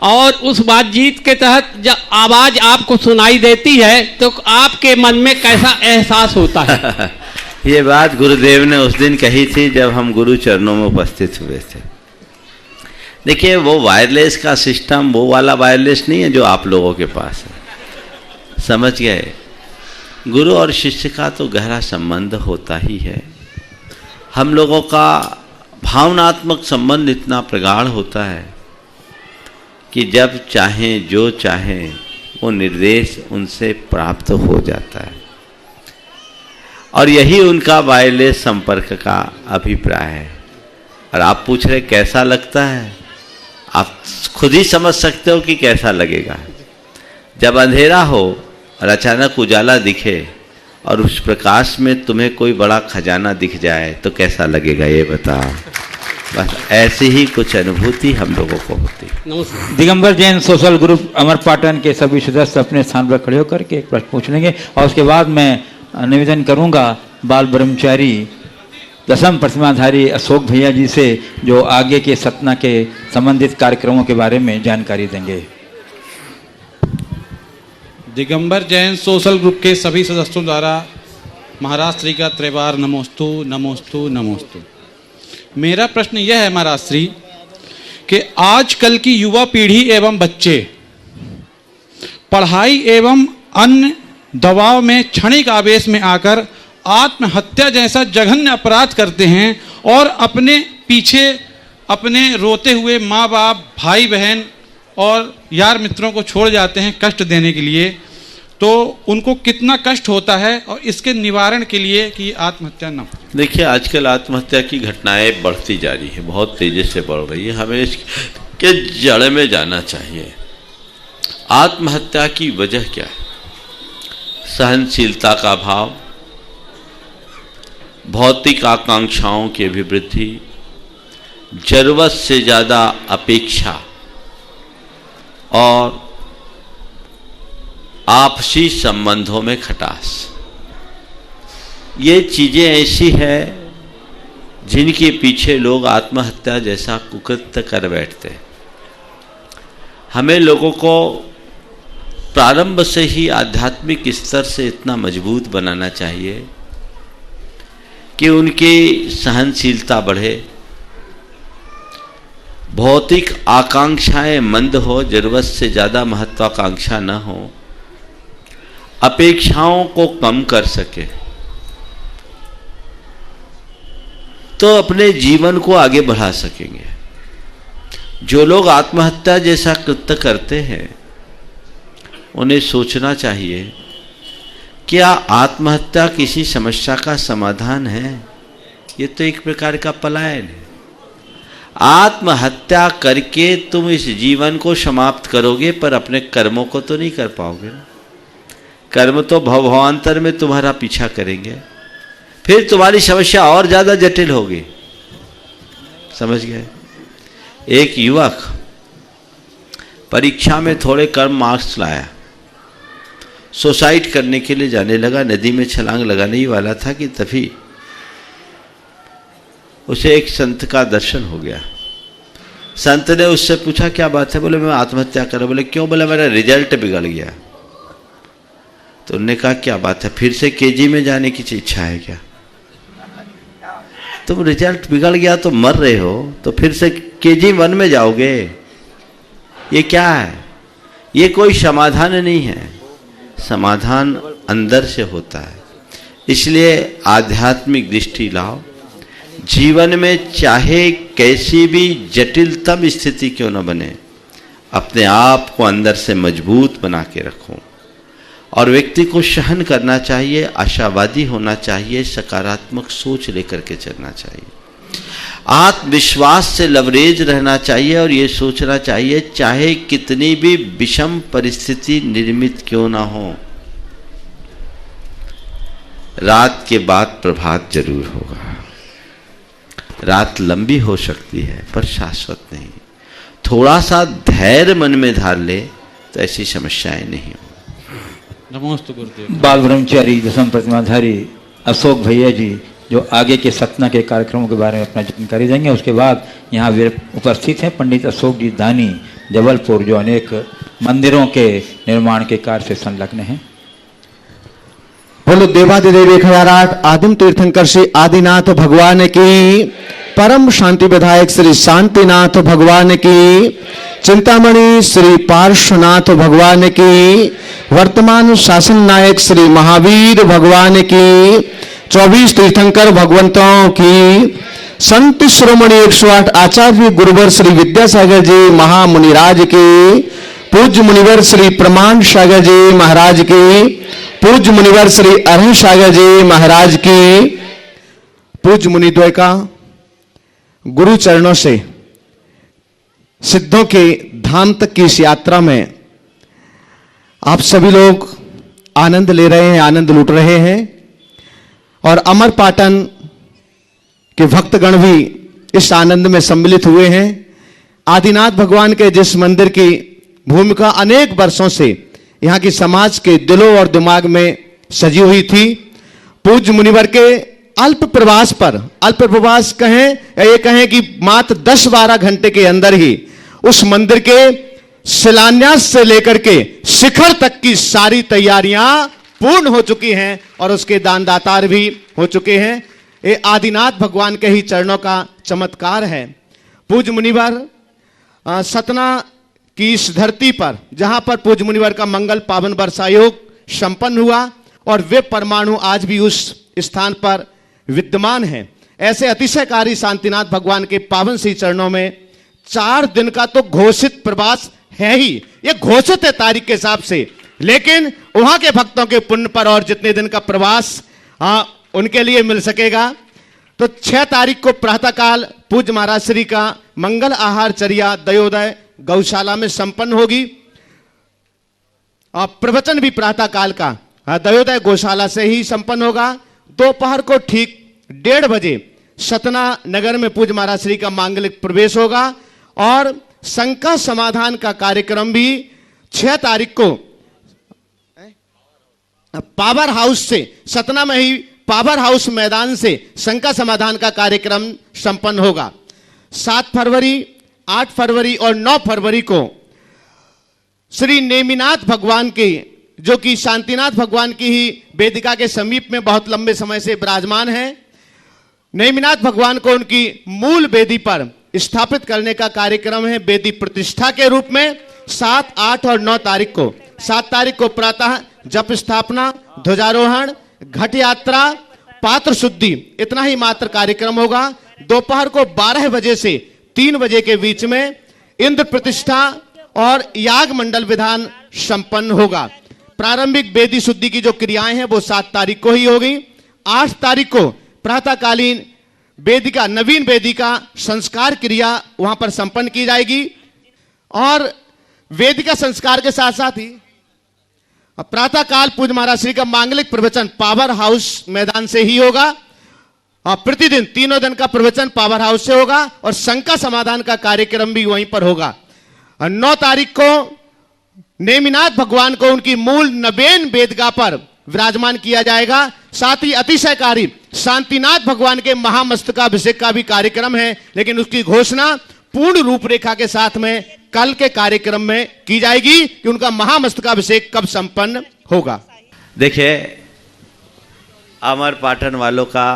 और उस बातचीत के तहत जब आवाज आपको सुनाई देती है तो आपके मन में कैसा एहसास होता है? ये बात गुरुदेव ने उस दिन कही थी जब हम गुरु चरणों में उपस्थित हुए थे। देखिए, वो वायरलेस का सिस्टम वो वाला वायरलेस नहीं है जो आप लोगों के पास है, समझ गए? गुरु और शिष्य का तो गहरा संबंध होता ही है। हम लोगों का भावनात्मक संबंध इतना प्रगाढ़ होता है कि जब चाहें जो चाहें वो निर्देश उनसे प्राप्त हो जाता है, और यही उनका वायरलेस संपर्क का अभिप्राय है। और आप पूछ रहे कैसा लगता है, आप खुद ही समझ सकते हो कि कैसा लगेगा। जब अंधेरा हो और अचानक उजाला दिखे और उस प्रकाश में तुम्हें कोई बड़ा खजाना दिख जाए तो कैसा लगेगा, ये बताओ। बस ऐसी ही कुछ अनुभूति हम लोगों को होती है। दिगंबर जैन सोशल ग्रुप अमरपाटन के सभी सदस्य अपने स्थान पर खड़े होकर के एक प्रश्न पूछ लेंगे और उसके बाद मैं निवेदन करूंगा बाल ब्रह्मचारी दशम प्रतिमाधारी अशोक भैया जी से, जो आगे के सतना के संबंधित कार्यक्रमों के बारे में जानकारी देंगे। दिगंबर जैन सोशल ग्रुप के सभी सदस्यों द्वारा महाराज श्री का त्रिवार नमोस्तु नमोस्तु नमोस्तु। मेरा प्रश्न यह है महाराज श्री कि आजकल की युवा पीढ़ी एवं बच्चे पढ़ाई एवं अन्य दबाव में क्षणिक आवेश में आकर आत्महत्या जैसा जघन्य अपराध करते हैं और अपने पीछे अपने रोते हुए माँ बाप, भाई बहन और यार मित्रों को छोड़ जाते हैं कष्ट देने के लिए। तो उनको कितना कष्ट होता है और इसके निवारण के लिए कि आत्महत्या न हो। देखिए, आजकल आत्महत्या की घटनाएं बढ़ती जा रही है, बहुत तेजी से बढ़ रही है। हमें इसके जड़ में जाना चाहिए। आत्महत्या की वजह क्या है? सहनशीलता का भाव, भौतिक आकांक्षाओं की अभिवृद्धि, जरूरत से ज़्यादा अपेक्षा और आपसी संबंधों में खटास। ये चीज़ें ऐसी हैं जिनके पीछे लोग आत्महत्या जैसा कुकृत्य कर बैठते हैं। हमें लोगों को प्रारंभ से ही आध्यात्मिक स्तर से इतना मजबूत बनाना चाहिए कि उनकी सहनशीलता बढ़े, भौतिक आकांक्षाएं मंद हो, जरूरत से ज़्यादा महत्वाकांक्षा न हो, अपेक्षाओं को कम कर सके, तो अपने जीवन को आगे बढ़ा सकेंगे। जो लोग आत्महत्या जैसा कृत्य करते हैं उन्हें सोचना चाहिए, क्या आत्महत्या किसी समस्या का समाधान है? ये तो एक प्रकार का पलायन है। आत्महत्या करके तुम इस जीवन को समाप्त करोगे, पर अपने कर्मों को तो नहीं कर पाओगे ना। कर्म तो भवभावांतर में तुम्हारा पीछा करेंगे, फिर तुम्हारी समस्या और ज़्यादा जटिल होगी। समझ गए? एक युवक परीक्षा में थोड़े कम मार्क्स लाया, सुसाइड करने के लिए जाने लगा, नदी में छलांग लगाने ही वाला था कि तभी उसे एक संत का दर्शन हो गया। संत ने उससे पूछा क्या बात है? बोले मैं आत्महत्या कर रहा। बोले क्यों? बोले मेरा रिजल्ट बिगड़ गया। तो उन्होंने कहा क्या बात है, फिर से केजी में जाने की इच्छा है क्या? तुम रिजल्ट बिगड़ गया तो मर रहे हो, तो फिर से केजी 1 में जाओगे? ये क्या है? ये कोई समाधान नहीं है। समाधान अंदर से होता है। इसलिए आध्यात्मिक दृष्टि लाओ। जीवन में चाहे कैसी भी जटिलतम स्थिति क्यों न बने, अपने आप को अंदर से मजबूत बना के रखो। और व्यक्ति को सहन करना चाहिए, आशावादी होना चाहिए, सकारात्मक सोच लेकर के चलना चाहिए, आत्मविश्वास से लवरेज रहना चाहिए और ये सोचना चाहिए चाहे कितनी भी विषम परिस्थिति निर्मित क्यों ना हो, रात के बाद प्रभात जरूर होगा। रात लंबी हो सकती है पर शाश्वत नहीं। थोड़ा सा धैर्य मन में धार ले तो ऐसी समस्याएं नहीं हो। नमोस्तु गुरुदेव। बाल ब्रह्मचारी दसम प्रतिमाधारी अशोक भैया जी जो आगे के सतना के कार्यक्रमों के बारे में अपना जानकारी देंगे। उसके बाद यहाँ उपस्थित हैं पंडित अशोक जी दानी जबलपुर, जो अनेक मंदिरों के निर्माण के कार्य से संलग्न हैं। बोलो देवादिदेव 1008 आदिम तीर्थंकर श्री आदिनाथ भगवान की, परम शांति विधायक श्री शांतिनाथ भगवान की, चिंतामणि श्री पार्श्वनाथ भगवान की, वर्तमान शासन नायक श्री महावीर भगवान की, 24 तीर्थंकर भगवंतों की, संत शिरोमणि 108 आचार्य गुरुवर श्री विद्यासागर जी महामुनिराज की, पूज्य मुनिवर श्री प्रमाण सागर जी महाराज की, पूज्य मुनिवर श्री अरह सागर जी महाराज की, पूज्य मुनिद्वय का गुरु चरणों से सिद्धों के धाम तक की इस यात्रा में आप सभी लोग आनंद ले रहे हैं, आनंद लूट रहे हैं। और अमरपाटन के भक्तगण भी इस आनंद में सम्मिलित हुए हैं। आदिनाथ भगवान के जिस मंदिर की भूमिका अनेक वर्षों से यहाँ की समाज के दिलों और दिमाग में सजी हुई थी, पूज्य मुनिवर के अल्प प्रवास पर, अल्प प्रवास कहें या ये कहें कि मात्र 10-12 घंटे के अंदर ही उस मंदिर के शिलान्यास से लेकर के शिखर तक की सारी तैयारियां पूर्ण हो चुकी हैं और उसके दानदातार भी हो चुके हैं। ये आदिनाथ भगवान के ही चरणों का चमत्कार है। पूज्य मुनिवर सतना की इस धरती पर, जहां पर पूज्य मुनिवर का मंगल पावन वर्षायोग संपन्न हुआ और वे परमाणु आज भी उस स्थान पर विद्यमान हैं, ऐसे अतिशयकारी शांतिनाथ भगवान के पावन श्री चरणों में 4 दिन का तो घोषित प्रवास है ही। ये घोषित है तारीख के हिसाब से, लेकिन वहां के भक्तों के पुण्य पर और जितने दिन का प्रवास उनके लिए मिल सकेगा। तो 6 तारीख को प्रातःकाल पूज्य महाराज श्री का मंगल आहार चर्या दयोदय गौशाला में संपन्न होगी। प्रवचन भी प्रातःकाल का दयोदय गौशाला से ही संपन्न होगा। दोपहर को ठीक 1:30 बजे सतना नगर में पूज्य महाराज श्री का मांगलिक प्रवेश होगा और शंका समाधान का कार्यक्रम भी 6 तारीख को पावर हाउस से, सतना में ही पावर हाउस मैदान से शंका समाधान का कार्यक्रम संपन्न होगा। 7 फरवरी, 8 फरवरी और 9 फरवरी को श्री नेमिनाथ भगवान की, जो कि शांतिनाथ भगवान की ही वेदिका के समीप में बहुत लंबे समय से विराजमान है, नेमिनाथ भगवान को उनकी मूल वेदी पर स्थापित करने का कार्यक्रम है वेदी प्रतिष्ठा के रूप में। 7, 8 और 9 तारीख को, 7 तारीख को प्रातः जप स्थापना, ध्वजारोहण, घट यात्रा, पात्र शुद्धि, इतना ही मात्र कार्यक्रम होगा। दोपहर को 12 बजे से 3 बजे के बीच में इंद्र प्रतिष्ठा और याग मंडल विधान संपन्न होगा। प्रारंभिक वेदी शुद्धि की जो क्रियाएं हैं वो 7 तारीख को ही होगी। 8 तारीख को प्रातःकालीन वेदिका, नवीन वेदिका संस्कार क्रिया वहां पर संपन्न की जाएगी और वेदिका संस्कार के साथ साथ ही प्रातःकाल पूज्य महाराज श्री का मांगलिक प्रवचन पावर हाउस मैदान से ही होगा। और प्रतिदिन 3 दिन का प्रवचन पावर हाउस से होगा और शंका समाधान का कार्यक्रम भी वहीं पर होगा। और 9 तारीख को नेमिनाथ भगवान को उनकी मूल नबेन वेदगा पर विराजमान किया जाएगा। साथ ही अतिशयकारी शांतिनाथ भगवान के महामस्तकाभिषेक का भी कार्यक्रम है, लेकिन उसकी घोषणा पूर्ण रूपरेखा के साथ में कल के कार्यक्रम में की जाएगी कि उनका महामस्तकाभिषेक कब संपन्न होगा। देखिए, अमर पाटन वालों का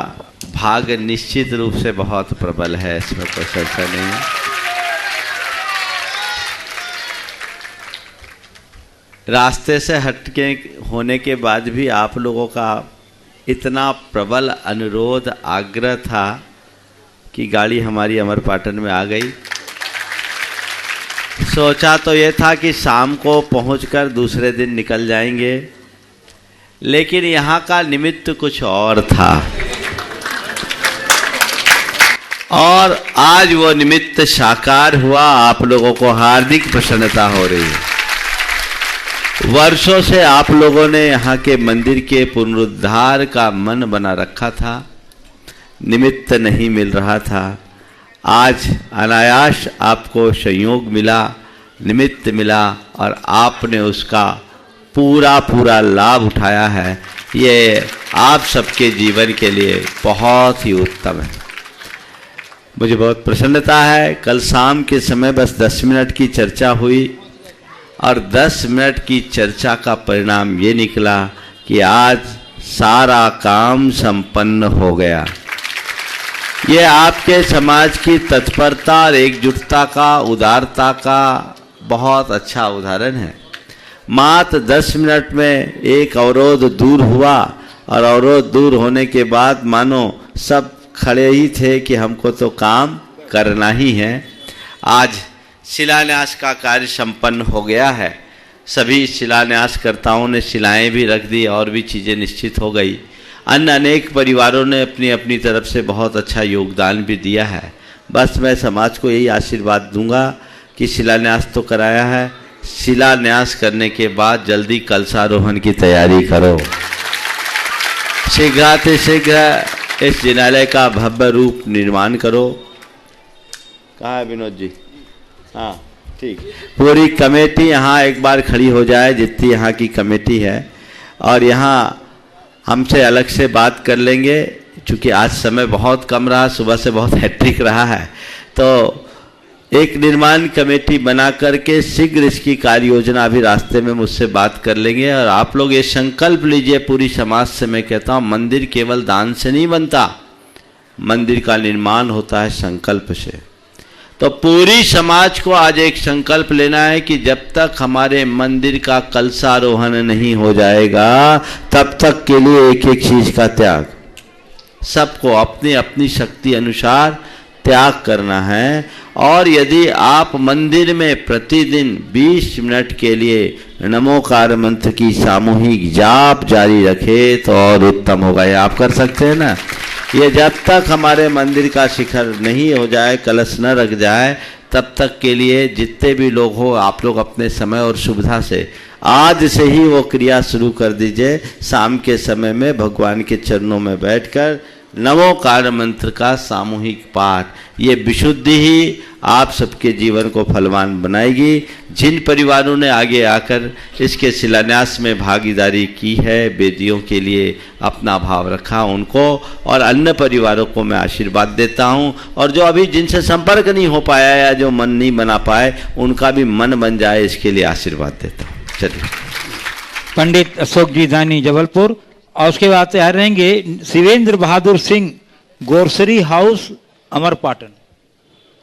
भाग निश्चित रूप से बहुत प्रबल है, इसमें कोई चर्चा नहीं है। रास्ते से हटके होने के बाद भी आप लोगों का इतना प्रबल अनुरोध आग्रह था कि गाड़ी हमारी अमर पाटन में आ गई। सोचा तो ये था कि शाम को पहुंचकर दूसरे दिन निकल जाएंगे, लेकिन यहाँ का निमित्त कुछ और था और आज वो निमित्त साकार हुआ। आप लोगों को हार्दिक प्रसन्नता हो रही है। वर्षों से आप लोगों ने यहाँ के मंदिर के पुनरुद्धार का मन बना रखा था, निमित्त नहीं मिल रहा था। आज अनायास आपको संयोग मिला, निमित्त मिला और आपने उसका पूरा लाभ उठाया है। ये आप सबके जीवन के लिए बहुत ही उत्तम है। मुझे बहुत प्रसन्नता है। कल शाम के समय बस 10 मिनट की चर्चा हुई और 10 मिनट की चर्चा का परिणाम ये निकला कि आज सारा काम संपन्न हो गया। ये आपके समाज की तत्परता और एकजुटता का, उदारता का बहुत अच्छा उदाहरण है। मात्र 10 मिनट में एक अवरोध दूर हुआ और अवरोध दूर होने के बाद मानो सब खड़े ही थे कि हमको तो काम करना ही है। आज शिलान्यास का कार्य संपन्न हो गया है। सभी शिलान्यासकर्ताओं ने शिलाएं भी रख दी और भी चीज़ें निश्चित हो गई। अन्य अनेक परिवारों ने अपनी अपनी तरफ से बहुत अच्छा योगदान भी दिया है। बस मैं समाज को यही आशीर्वाद दूंगा कि शिलान्यास तो कराया है, शिलान्यास करने के बाद जल्दी कलशारोहण की तैयारी करो। शीघ्र इस जिनालय का भव्य रूप निर्माण करो। कहाँ है विनोद जी? हाँ ठीक। पूरी कमेटी यहाँ एक बार खड़ी हो जाए, जितनी यहाँ की कमेटी है, और यहाँ हमसे अलग से बात कर लेंगे। चूँकि आज समय बहुत कम रहा, सुबह से बहुत हैट्रिक रहा है, तो एक निर्माण कमेटी बना करके शीघ्र इसकी कार्य योजना अभी रास्ते में मुझसे बात कर लेंगे। और आप लोग ये संकल्प लीजिए पूरी समाज से, मैं कहता हूँ मंदिर केवल दान से नहीं बनता, मंदिर का निर्माण होता है संकल्प से। तो पूरी समाज को आज एक संकल्प लेना है कि जब तक हमारे मंदिर का कलशारोहण नहीं हो जाएगा तब तक के लिए एक एक चीज का त्याग, सबको अपनी अपनी शक्ति अनुसार त्याग करना है। और यदि आप मंदिर में प्रतिदिन 20 मिनट के लिए नमोकार मंत्र की सामूहिक जाप जारी रखे तो और उत्तम होगा। ये आप कर सकते हैं ना। ये जब तक हमारे मंदिर का शिखर नहीं हो जाए, कलश न रख जाए, तब तक के लिए जितने भी लोग हो, आप लोग अपने समय और सुविधा से आज से ही वो क्रिया शुरू कर दीजिए। शाम के समय में भगवान के चरणों में बैठकर नमोकार मंत्र का सामूहिक पाठ, ये विशुद्धि ही आप सबके जीवन को फलवान बनाएगी। जिन परिवारों ने आगे आकर इसके शिलान्यास में भागीदारी की है, बेदियों के लिए अपना भाव रखा, उनको और अन्य परिवारों को मैं आशीर्वाद देता हूं। और जो अभी जिनसे संपर्क नहीं हो पाया या जो मन नहीं बना पाए, उनका भी मन बन जाए, इसके लिए आशीर्वाद देता हूँ। चलिए। पंडित अशोक जी दानी जबलपुर, और उसके बाद तैयार रहेंगे शिवेंद्र बहादुर सिंह, गोरसरी हाउस, अमरपाटन।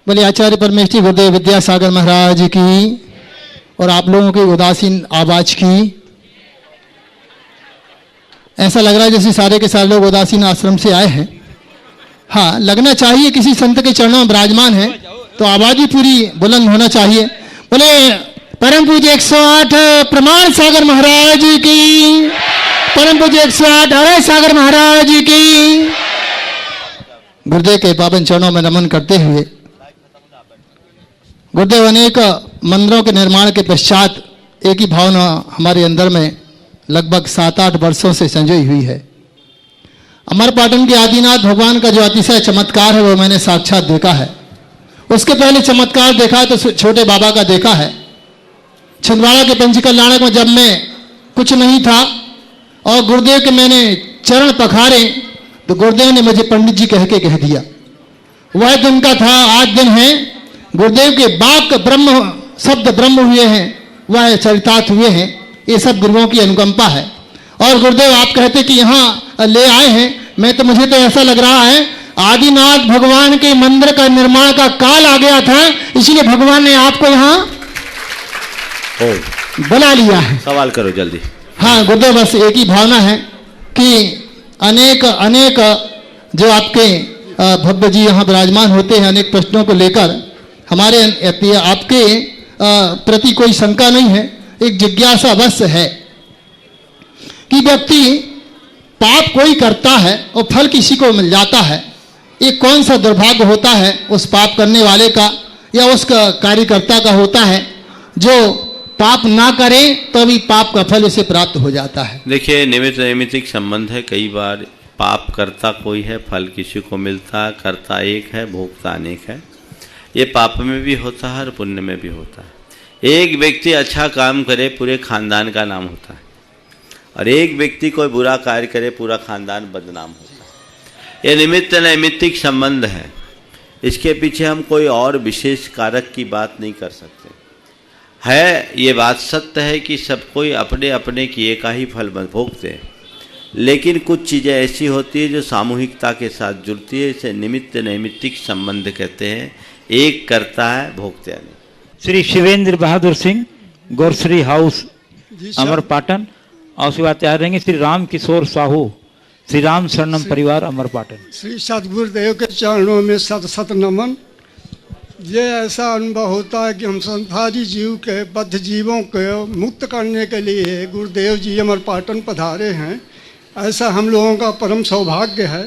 बोले आचार्य परमेष्ठी गुरुदेव विद्यासागर महाराज की और आप लोगों के उदासीन आवाज की। ऐसा लग रहा है जैसे सारे के सारे लोग उदासीन आश्रम से आए हैं। हाँ, लगना चाहिए किसी संत के चरणों में विराजमान है तो आवाज ही पूरी बुलंद होना चाहिए। बोले परम पूज्य 108 प्रमाण सागर महाराज की, परम पूज्य 108 अरय सागर महाराज की। गुरुदेव के पावन चरणों में नमन करते हुए, गुरुदेव अनेक मंदिरों के निर्माण के पश्चात एक ही भावना हमारे अंदर में लगभग 7-8 वर्षों से संजोई हुई है। अमरपाटन के आदिनाथ भगवान का जो अतिशय चमत्कार है वो मैंने साक्षात देखा है। उसके पहले चमत्कार देखा है तो छोटे बाबा का देखा है। छिंदवाड़ा के पंचकल्याणक में जब मैं कुछ नहीं था और गुरुदेव के मैंने चरण पखारे तो गुरुदेव ने मुझे पंडित जी कह दिया। वह दिन का था, आज दिन है। गुरुदेव के बाप ब्रह्म शब्द ब्रह्म हुए हैं, वह चरितार्थ हुए हैं। ये सब गुरुओं की अनुकंपा है। और गुरुदेव आप कहते कि यहाँ ले आए हैं, मैं तो मुझे तो ऐसा लग रहा है आदिनाथ भगवान के मंदिर का निर्माण का काल आ गया था, इसलिए भगवान ने आपको यहाँ बुला लिया है। सवाल करो जल्दी। हाँ गुरुदेव, बस एक ही भावना है कि अनेक अनेक जो आपके भव्य जी यहाँ विराजमान होते हैं, अनेक प्रश्नों को लेकर हमारे आपके प्रति कोई शंका नहीं है, एक जिज्ञासा अवश्य है कि व्यक्ति पाप कोई करता है और फल किसी को मिल जाता है। ये कौन सा दुर्भाग्य होता है उस पाप करने वाले का या उस कार्यकर्ता का होता है जो पाप ना करे तो भी पाप का फल इसे प्राप्त हो जाता है। देखिए, निमित्त नैमित्तिक संबंध है। कई बार पाप करता कोई है, फल किसी को मिलता, करता एक है, भोगता अनेक है। ये पाप में भी होता है और पुण्य में भी होता है। एक व्यक्ति अच्छा काम करे, पूरे खानदान का नाम होता है, और एक व्यक्ति कोई बुरा कार्य करे, पूरा खानदान बदनाम होता है। ये निमित्त नैमित्तिक संबंध है। इसके पीछे हम कोई और विशेष कारक की बात नहीं कर सकते। है ये बात सत्य है कि सब कोई अपने अपने किए का ही फल भोगते हैं, लेकिन कुछ चीज़ें ऐसी होती है जो सामूहिकता के साथ जुड़ती है। इसे निमित्त नैमित्तिक संबंध कहते हैं। एक करता है, भोगते नहीं। श्री शिवेंद्र बहादुर सिंह, गोरसरी हाउस, अमरपाटन। और उसके बाद तैयार रहेंगे श्री राम किशोर साहू, श्री राम शरणम परिवार, अमरपाटन। श्री सतगुरुदेव के चरणों में सत सत नमन। ये ऐसा अनुभव होता है कि हम संसारी जीव के बद्ध जीवों को मुक्त करने के लिए गुरुदेव जी अमरपाटन पधारे हैं। ऐसा हम लोगों का परम सौभाग्य है।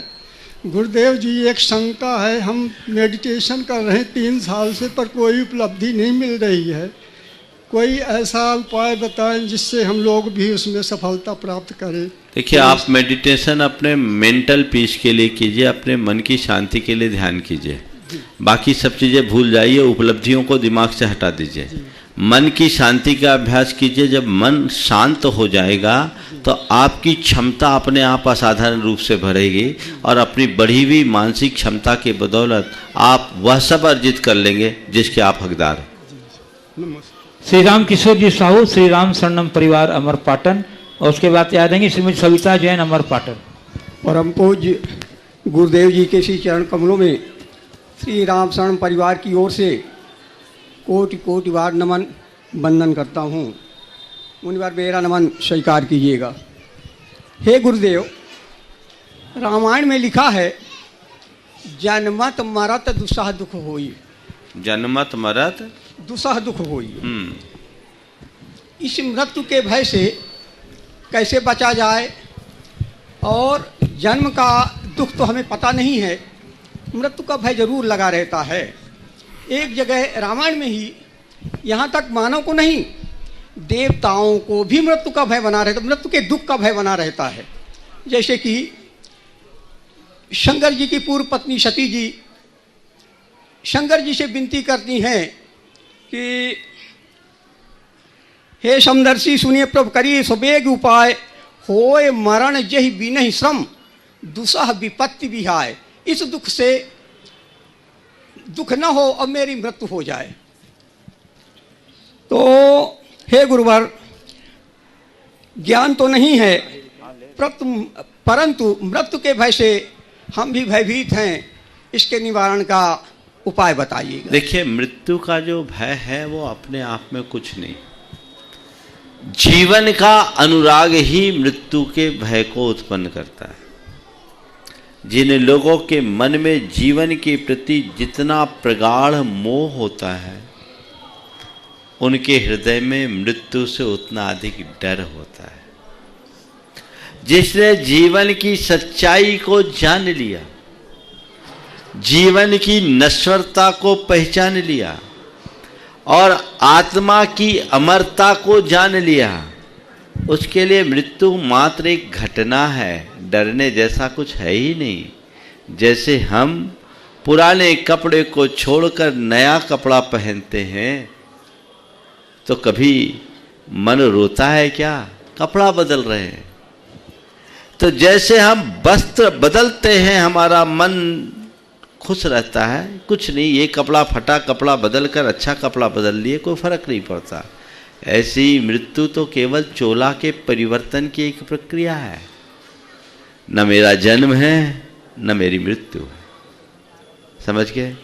गुरुदेव जी, एक शंका है, हम मेडिटेशन कर रहे हैं 3 साल से, पर कोई उपलब्धि नहीं मिल रही है। कोई ऐसा उपाय बताएं जिससे हम लोग भी उसमें सफलता प्राप्त करें। देखिए, आप मेडिटेशन अपने मेंटल पीस के लिए कीजिए, अपने मन की शांति के लिए ध्यान कीजिए। बाकी सब चीज़ें भूल जाइए, उपलब्धियों को दिमाग से हटा दीजिए। मन की शांति का अभ्यास कीजिए। जब मन शांत हो जाएगा तो आपकी क्षमता अपने आप असाधारण रूप से बढ़ेगी, और अपनी बढ़ी हुई मानसिक क्षमता के बदौलत आप वह सब अर्जित कर लेंगे जिसके आप हकदार हैं। श्री राम किशोर जी साहू, श्री राम शरणम परिवार, अमरपाटन। और उसके बाद याद रहेंगे श्रीमती सविता जैन, अमरपाटन। परम पूज्य गुरुदेव जी के श्री चरण कमलों में श्री राम शरण परिवार की ओर से कोटि कोटि बार नमन वंदन करता हूँ। उन बार मेरा नमन स्वीकार कीजिएगा। हे गुरुदेव, रामायण में लिखा है जन्मत मरत दुसह दुख होई। जन्मत मरत दुसह दुख होई। इस मृत्यु के भय से कैसे बचा जाए? और जन्म का दुख तो हमें पता नहीं है, मृत्यु का भय जरूर लगा रहता है। एक जगह रामायण में ही, यहाँ तक मानव को नहीं, देवताओं को भी मृत्यु का भय बना रहता, मृत्यु के दुख का भय बना रहता है। जैसे कि शंकर जी की पूर्व पत्नी सती जी शंकर जी से विनती करती हैं कि हे समदर्शी, सुनिए प्रभु करिए सुबेग उपाय, होए मरण जहि बिनहि श्रम, दुसह विपत्ति विहाय। इस दुख से दुख न हो और मेरी मृत्यु हो जाए। तो हे गुरुवर, ज्ञान तो नहीं है, परंतु मृत्यु के भय से हम भी भयभीत हैं। इसके निवारण का उपाय बताइएगा। देखिए, मृत्यु का जो भय है वो अपने आप में कुछ नहीं, जीवन का अनुराग ही मृत्यु के भय को उत्पन्न करता है। जिन लोगों के मन में जीवन के प्रति जितना प्रगाढ़ मोह होता है, उनके हृदय में मृत्यु से उतना अधिक डर होता है। जिसने जीवन की सच्चाई को जान लिया, जीवन की नश्वरता को पहचान लिया और आत्मा की अमरता को जान लिया, उसके लिए मृत्यु मात्र एक घटना है, डरने जैसा कुछ है ही नहीं। जैसे हम पुराने कपड़े को छोड़कर नया कपड़ा पहनते हैं तो कभी मन रोता है क्या? कपड़ा बदल रहे हैं। तो जैसे हम वस्त्र बदलते हैं हमारा मन खुश रहता है। कुछ नहीं, ये कपड़ा फटा कपड़ा बदल कर अच्छा कपड़ा बदल लिए, कोई फर्क नहीं पड़ता। ऐसी मृत्यु तो केवल चोला के परिवर्तन की एक प्रक्रिया है। न मेरा जन्म है न मेरी मृत्यु है, समझ गए?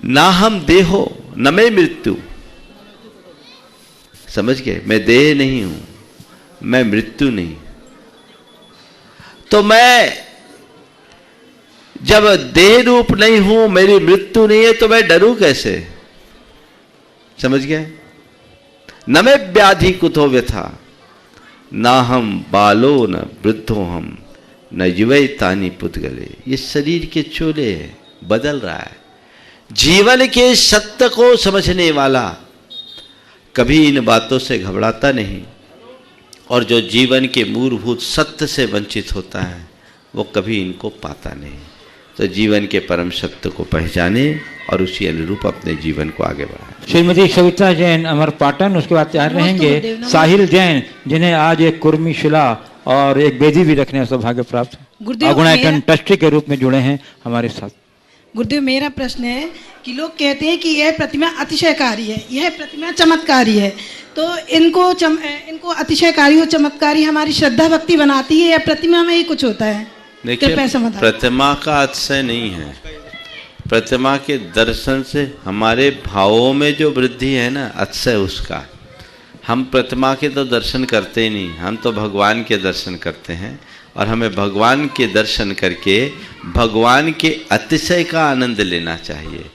ना हम देहो न मैं मृत्यु, समझ गए? मैं देह नहीं हूं, मैं मृत्यु नहीं। तो मैं जब देह रूप नहीं हूं, मेरी मृत्यु नहीं है, तो मैं डरूं कैसे? समझ गए? न मैं व्याधि कुतो व्यथा, ना हम बालो न वृद्धो हम, न युवै तानी पुतगले। ये शरीर के चोले बदल रहा है। जीवन के सत्य को समझने वाला कभी इन बातों से घबराता नहीं, और जो जीवन के मूलभूत सत्य से वंचित होता है वो कभी इनको पाता नहीं। तो जीवन के परम सत्य को पहचाने और उसी अनुरूप अपने जीवन को आगे बढ़ाए। श्रीमती सविता जैन, अमर पाटन। उसके बाद तैयार रहेंगे साहिल जैन, जिन्हें आज एक कुर्मी शिला और एक बेदी भी रखने का सौभाग्य प्राप्त। गुरुदेव ट्रस्टी के रूप में जुड़े हैं हमारे साथ। गुरुदेव, मेरा प्रश्न है कि लोग कहते हैं कि यह प्रतिमा अतिशयकारी है, यह प्रतिमा चमत्कारी है, तो इनको अतिशयकारी और चमत्कारी हमारी श्रद्धा भक्ति बनाती है या प्रतिमा में ही कुछ होता है? देखिए, प्रतिमा का अतिशय नहीं है। प्रतिमा के दर्शन से हमारे भावों में जो वृद्धि है ना, अतिशय उसका। हम प्रतिमा के तो दर्शन करते ही नहीं, हम तो भगवान के दर्शन करते हैं, और हमें भगवान के दर्शन करके भगवान के अतिशय का आनंद लेना चाहिए।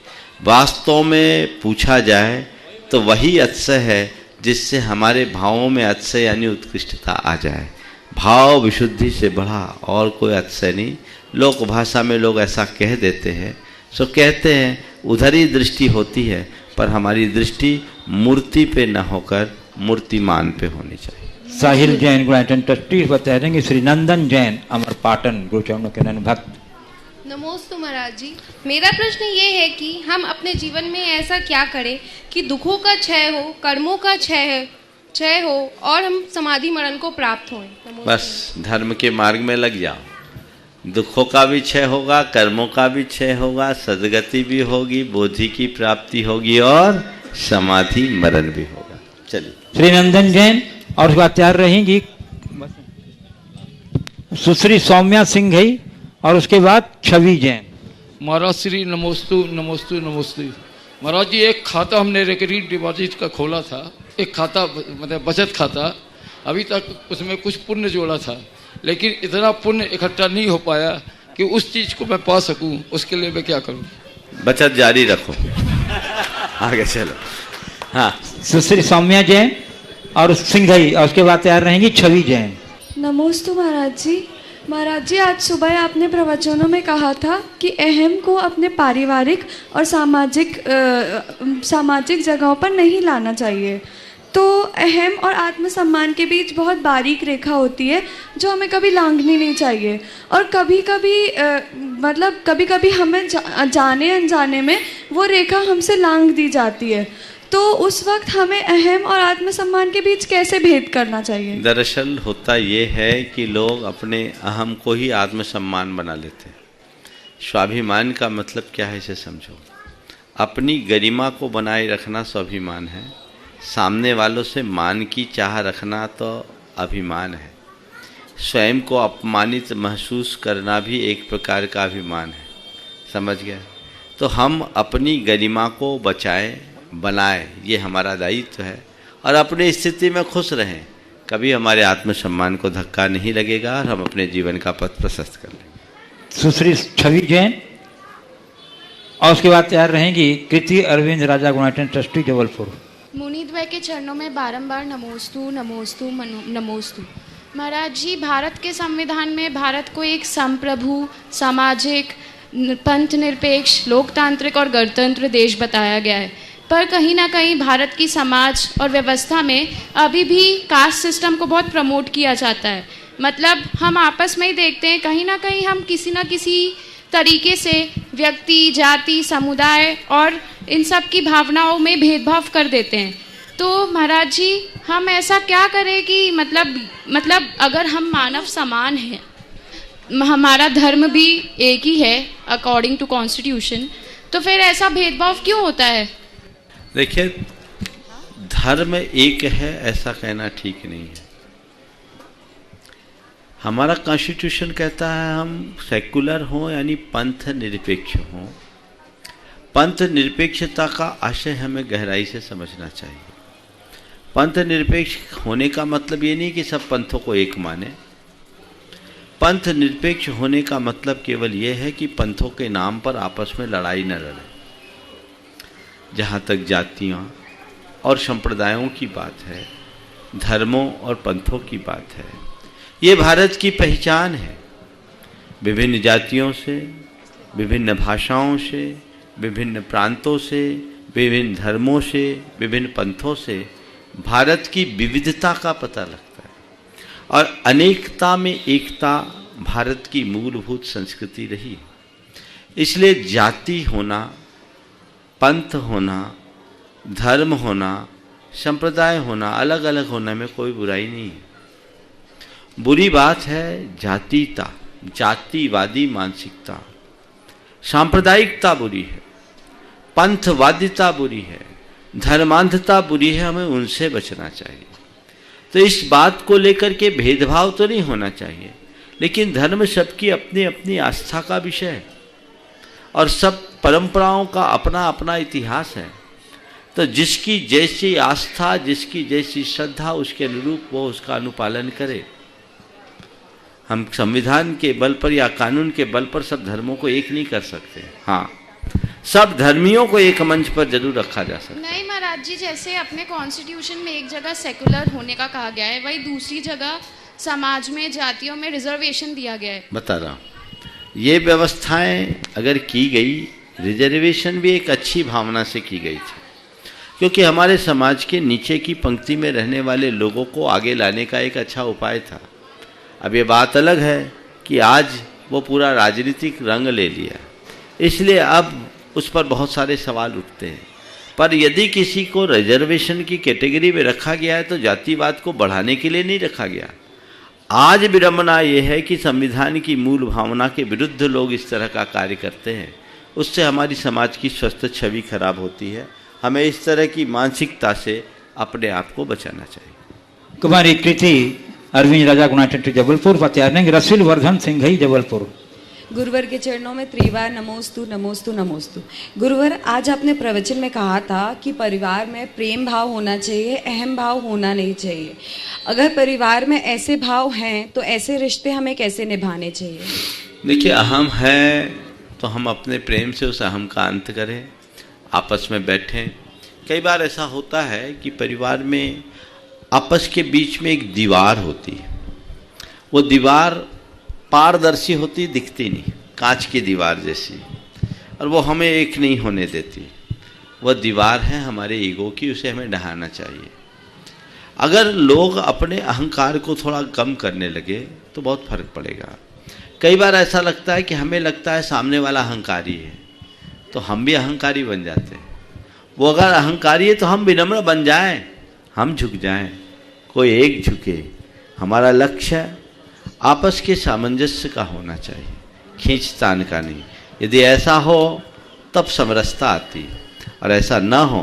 वास्तव में पूछा जाए तो वही अतिशय है जिससे हमारे भावों में अतिशय यानी उत्कृष्टता आ जाए। भाव विशुद्धि से बढ़ा और कोई अतिशय नहीं। लोक भाषा में लोग ऐसा कह देते हैं, सो कहते हैं उधर ही दृष्टि होती है, पर हमारी दृष्टि मूर्ति पे न होकर मूर्तिमान पे होनी चाहिए। साहिल जैन गुणायतन ट्रस्टी बता देंगे। श्री नंदन जैन, अमर पाटन, गुरुचरणों के नयन भक्त। नमोस्तु महाराज जी, मेरा प्रश्न ये है कि हम अपने जीवन में ऐसा क्या करें कि दुखों का क्षय हो, कर्मों का क्षय हो और हम समाधि मरण को प्राप्त हों। बस धर्म के मार्ग में लग जाओ। दुखों का भी क्षय होगा, कर्मों का भी क्षय होगा, सदगति भी होगी, बोधि की प्राप्ति होगी और समाधि मरण भी होगा। चलिए। श्री नंदन जैन, और उसके बाद तैयार रहेंगी सुश्री सौम्या सिंह है, और उसके बाद छवि जैन। महाराज श्री नमोस्तु नमोस्तु नमोस्तु। महाराज जी, एक खाता हमने रिकरिंग डिपॉजिट का खोला था, एक खाता मतलब बचत खाता। अभी तक उसमें कुछ पुण्य जोड़ा था, लेकिन इतना पुण्य इकट्ठा नहीं हो पाया कि उस चीज़ को मैं पा सकूं। उसके लिए मैं क्या करूं? बचत जारी रखो, आगे चलो। हाँ, सुश्री सौम्या जैन और सिंघई, और उसके बाद तैयार रहेंगी छवि जैन। नमोस्तु महाराज जी। महाराज जी, आज सुबह आपने प्रवचनों में कहा था कि अहम को अपने पारिवारिक और सामाजिक जगहों पर नहीं लाना चाहिए। तो अहम और आत्मसम्मान के बीच बहुत बारीक रेखा होती है जो हमें कभी लांघनी नहीं चाहिए, और कभी कभी हमें जाने अनजाने में वो रेखा हमसे लांघ दी जाती है। तो उस वक्त हमें अहम और आत्मसम्मान के बीच कैसे भेद करना चाहिए? दरअसल होता ये है कि लोग अपने अहम को ही आत्मसम्मान बना लेते हैं। स्वाभिमान का मतलब क्या है इसे समझो। अपनी गरिमा को बनाए रखना स्वाभिमान है, सामने वालों से मान की चाह रखना तो अभिमान है, स्वयं को अपमानित महसूस करना भी एक प्रकार का अभिमान है। समझ गए? तो हम अपनी गरिमा को बचाएं, बनाए, ये हमारा दायित्व है, और अपनी स्थिति में खुश रहें। कभी हमारे आत्मसम्मान को धक्का नहीं लगेगा और हम अपने जीवन का पथ प्रशस्त कर लेंगे। सुश्री छवि जैन, और उसके बाद तैयार रहेंगी कृति अरविंद राजा गुणायतन ट्रस्टी जबलपुर। मुनिद्वय के चरणों में बारंबार नमोस्तु नमोस्तु नमोस्तु। महाराज जी, भारत के संविधान में भारत को एक संप्रभु, सामाजिक, पंथ निरपेक्ष, लोकतांत्रिक और गणतंत्र देश बताया गया है, पर कहीं ना कहीं भारत की समाज और व्यवस्था में अभी भी कास्ट सिस्टम को बहुत प्रमोट किया जाता है। मतलब हम आपस में ही देखते हैं कहीं ना कहीं हम किसी ना किसी तरीके से व्यक्ति, जाति, समुदाय और इन सब की भावनाओं में भेदभाव कर देते हैं। तो महाराज जी हम ऐसा क्या करें कि मतलब अगर हम मानव समान हैं, हमारा धर्म भी एक ही है अकॉर्डिंग टू कॉन्स्टिट्यूशन, तो फिर ऐसा भेदभाव क्यों होता है? देखिए, धर्म एक है ऐसा कहना ठीक नहीं है। हमारा कॉन्स्टिट्यूशन कहता है हम सेकुलर हों यानी पंथ निरपेक्ष हों। पंथ निरपेक्षता का आशय हमें गहराई से समझना चाहिए। पंथ निरपेक्ष होने का मतलब ये नहीं कि सब पंथों को एक माने। पंथ निरपेक्ष होने का मतलब केवल ये है कि पंथों के नाम पर आपस में लड़ाई न लड़े। जहाँ तक जातियाँ और संप्रदायों की बात है, धर्मों और पंथों की बात है, ये भारत की पहचान है। विभिन्न जातियों से, विभिन्न भाषाओं से, विभिन्न प्रांतों से, विभिन्न धर्मों से, विभिन्न पंथों से भारत की विविधता का पता लगता है। और अनेकता में एकता भारत की मूलभूत संस्कृति रही। इसलिए जाति होना, पंथ होना, धर्म होना, संप्रदाय होना, अलग अलग होने में कोई बुराई नहीं है। बुरी बात है जातीयता, जातिवादी मानसिकता, सांप्रदायिकता बुरी है, पंथवादिता बुरी है, धर्मांधता बुरी है। हमें उनसे बचना चाहिए। तो इस बात को लेकर के भेदभाव तो नहीं होना चाहिए, लेकिन धर्म सबकी अपनी अपनी आस्था का विषय है और सब परंपराओं का अपना अपना इतिहास है। तो जिसकी जैसी आस्था, जिसकी जैसी श्रद्धा, उसके अनुरूप वो उसका अनुपालन करे। हम संविधान के बल पर या कानून के बल पर सब धर्मों को एक नहीं कर सकते। हाँ, सब धर्मियों को एक मंच पर जरूर रखा जा सकता है। नहीं महाराज जी, जैसे अपने कॉन्स्टिट्यूशन में एक जगह सेकुलर होने का कहा गया है, वही दूसरी जगह समाज में, जातियों में रिजर्वेशन दिया गया है। बता रहा हूँ, ये व्यवस्थाएं अगर की गई, रिजर्वेशन भी एक अच्छी भावना से की गई थी, क्योंकि हमारे समाज के नीचे की पंक्ति में रहने वाले लोगों को आगे लाने का एक अच्छा उपाय था। अब ये बात अलग है कि आज वो पूरा राजनीतिक रंग ले लिया, इसलिए अब उस पर बहुत सारे सवाल उठते हैं। पर यदि किसी को रिजर्वेशन की कैटेगरी में रखा गया है तो जातिवाद को बढ़ाने के लिए नहीं रखा गया। आज विडंबना ये है कि संविधान की मूल भावना के विरुद्ध लोग इस तरह का कार्य करते हैं, उससे हमारी समाज की स्वस्थ छवि खराब होती है। हमें इस तरह की मानसिकता से अपने आप को बचाना चाहिए। कुमारी कृति अरविंद राजा गुणाटेट जबलपुर, पत्यारंग रसिल वर्धन सिंघई जबलपुर। गुरुवर के चरणों में त्रिवार नमोस्तु नमोस्तु नमोस्तु। गुरुवर, आज आपने प्रवचन में कहा था कि परिवार में प्रेम भाव होना चाहिए, अहम भाव होना नहीं चाहिए। अगर परिवार में ऐसे भाव हैं तो ऐसे रिश्ते हमें कैसे निभाने चाहिए? देखिए, अहम है तो हम अपने प्रेम से उस अहम का अंत करें, आपस में बैठें। कई बार ऐसा होता है कि परिवार में आपस के बीच में एक दीवार होती है। वो दीवार पारदर्शी होती, दिखती नहीं, कांच की दीवार जैसी, और वो हमें एक नहीं होने देती। वह दीवार है हमारे ईगो की, उसे हमें ढहाना चाहिए। अगर लोग अपने अहंकार को थोड़ा कम करने लगे तो बहुत फर्क पड़ेगा। कई बार ऐसा लगता है कि हमें लगता है सामने वाला अहंकारी है, तो हम भी अहंकारी बन जाते हैं। वो अगर अहंकारी है तो हम विनम्र बन जाएं, हम झुक जाएं, कोई एक झुके। हमारा लक्ष्य आपस के सामंजस्य का होना चाहिए, खींचतान का नहीं। यदि ऐसा हो तब समरसता आती, और ऐसा न हो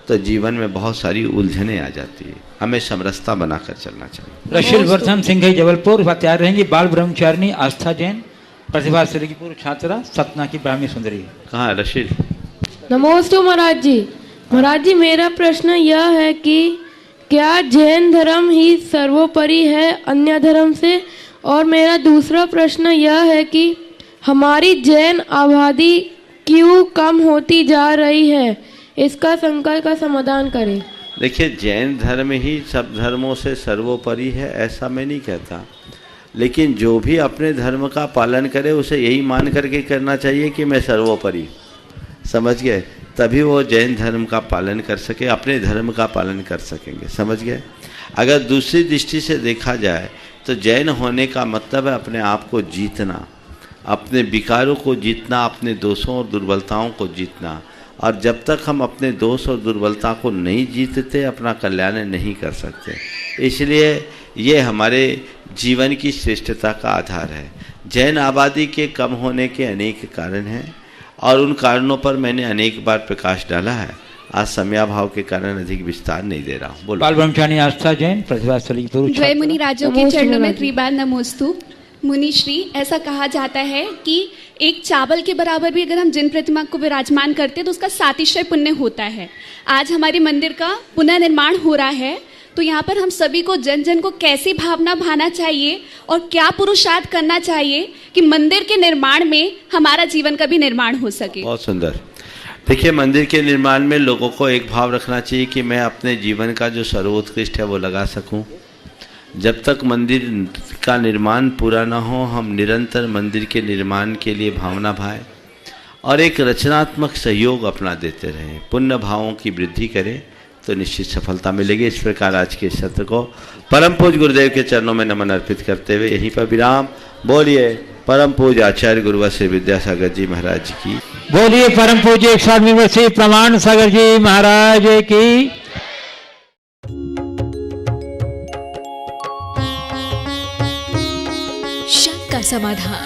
तो जीवन में बहुत सारी उलझनें आ जाती है। हमें समरसता बनाकर चलना चाहिए। रशिल वर्धन सिंघई जबलपुर, तैयार रहेंगी बाल ब्रह्मचारिणी आस्था जैन, प्रतिभा श्रीपुर छात्रा, सतना की ब्राह्मी सुंदरी। कहाँ रशिल? नमोस्तु महाराज जी। महाराज जी, मेरा प्रश्न यह है कि क्या जैन धर्म ही सर्वोपरि है अन्य धर्म से? और मेरा दूसरा प्रश्न यह है कि हमारी जैन आबादी क्यों कम होती जा रही है, इसका शंका का समाधान करें। देखिए, जैन धर्म ही सब धर्मों से सर्वोपरि है ऐसा मैं नहीं कहता, लेकिन जो भी अपने धर्म का पालन करे उसे यही मान करके करना चाहिए कि मैं सर्वोपरि, समझ गए? तभी वो जैन धर्म का पालन कर सके, अपने धर्म का पालन कर सकेंगे, समझ गए? अगर दूसरी दृष्टि से देखा जाए तो जैन होने का मतलब है अपने आप को जीतना, अपने विकारों को जीतना, अपने दोषों और दुर्बलताओं को जीतना। और जब तक हम अपने दोष और दुर्बलता को नहीं जीतते अपना कल्याण नहीं कर सकते। इसलिए ये हमारे जीवन की श्रेष्ठता का आधार है। जैन आबादी के कम होने के अनेक कारण हैं और उन कारणों पर मैंने अनेक बार प्रकाश डाला है। आज समयाभाव के कारण अधिक विस्तार नहीं दे रहा हूँ। बोलो। बाल ब्रह्मचारी आस्था जैन प्रतिभाशाली द्वय मुनि राजों के चरणों में त्रिबार नमोस्तु। मुनि श्री, ऐसा कहा जाता है कि एक चावल के बराबर भी अगर हम जिन प्रतिमा को विराजमान करते हैं तो उसका सातिशय पुण्य होता है। आज हमारे मंदिर का पुनर्निर्माण हो रहा है, तो यहाँ पर हम सभी को जन जन को कैसी भावना भाना चाहिए और क्या पुरुषार्थ करना चाहिए कि मंदिर के निर्माण में हमारा जीवन का भी निर्माण हो सके। बहुत सुंदर। देखिए, मंदिर के निर्माण में लोगों को एक भाव रखना चाहिए कि मैं अपने जीवन का जो सर्वोत्कृष्ट है वो लगा सकूं। जब तक मंदिर का निर्माण पूरा ना हो, हम निरंतर मंदिर के निर्माण के लिए भावना भाएं और एक रचनात्मक सहयोग अपना देते रहें, पुण्य भावों की वृद्धि करें तो निश्चित सफलता मिलेगी। इस प्रकार आज के सत्र को परम पूज्य गुरुदेव के चरणों में नमन अर्पित करते हुए यहीं पर विराम। बोलिए परम पूज्य आचार्य गुरुवर श्री विद्यासागर जी महाराज जी की। बोलिए परम पूज्य श्री प्रमाण सागर जी महाराज की। शक का समाधान,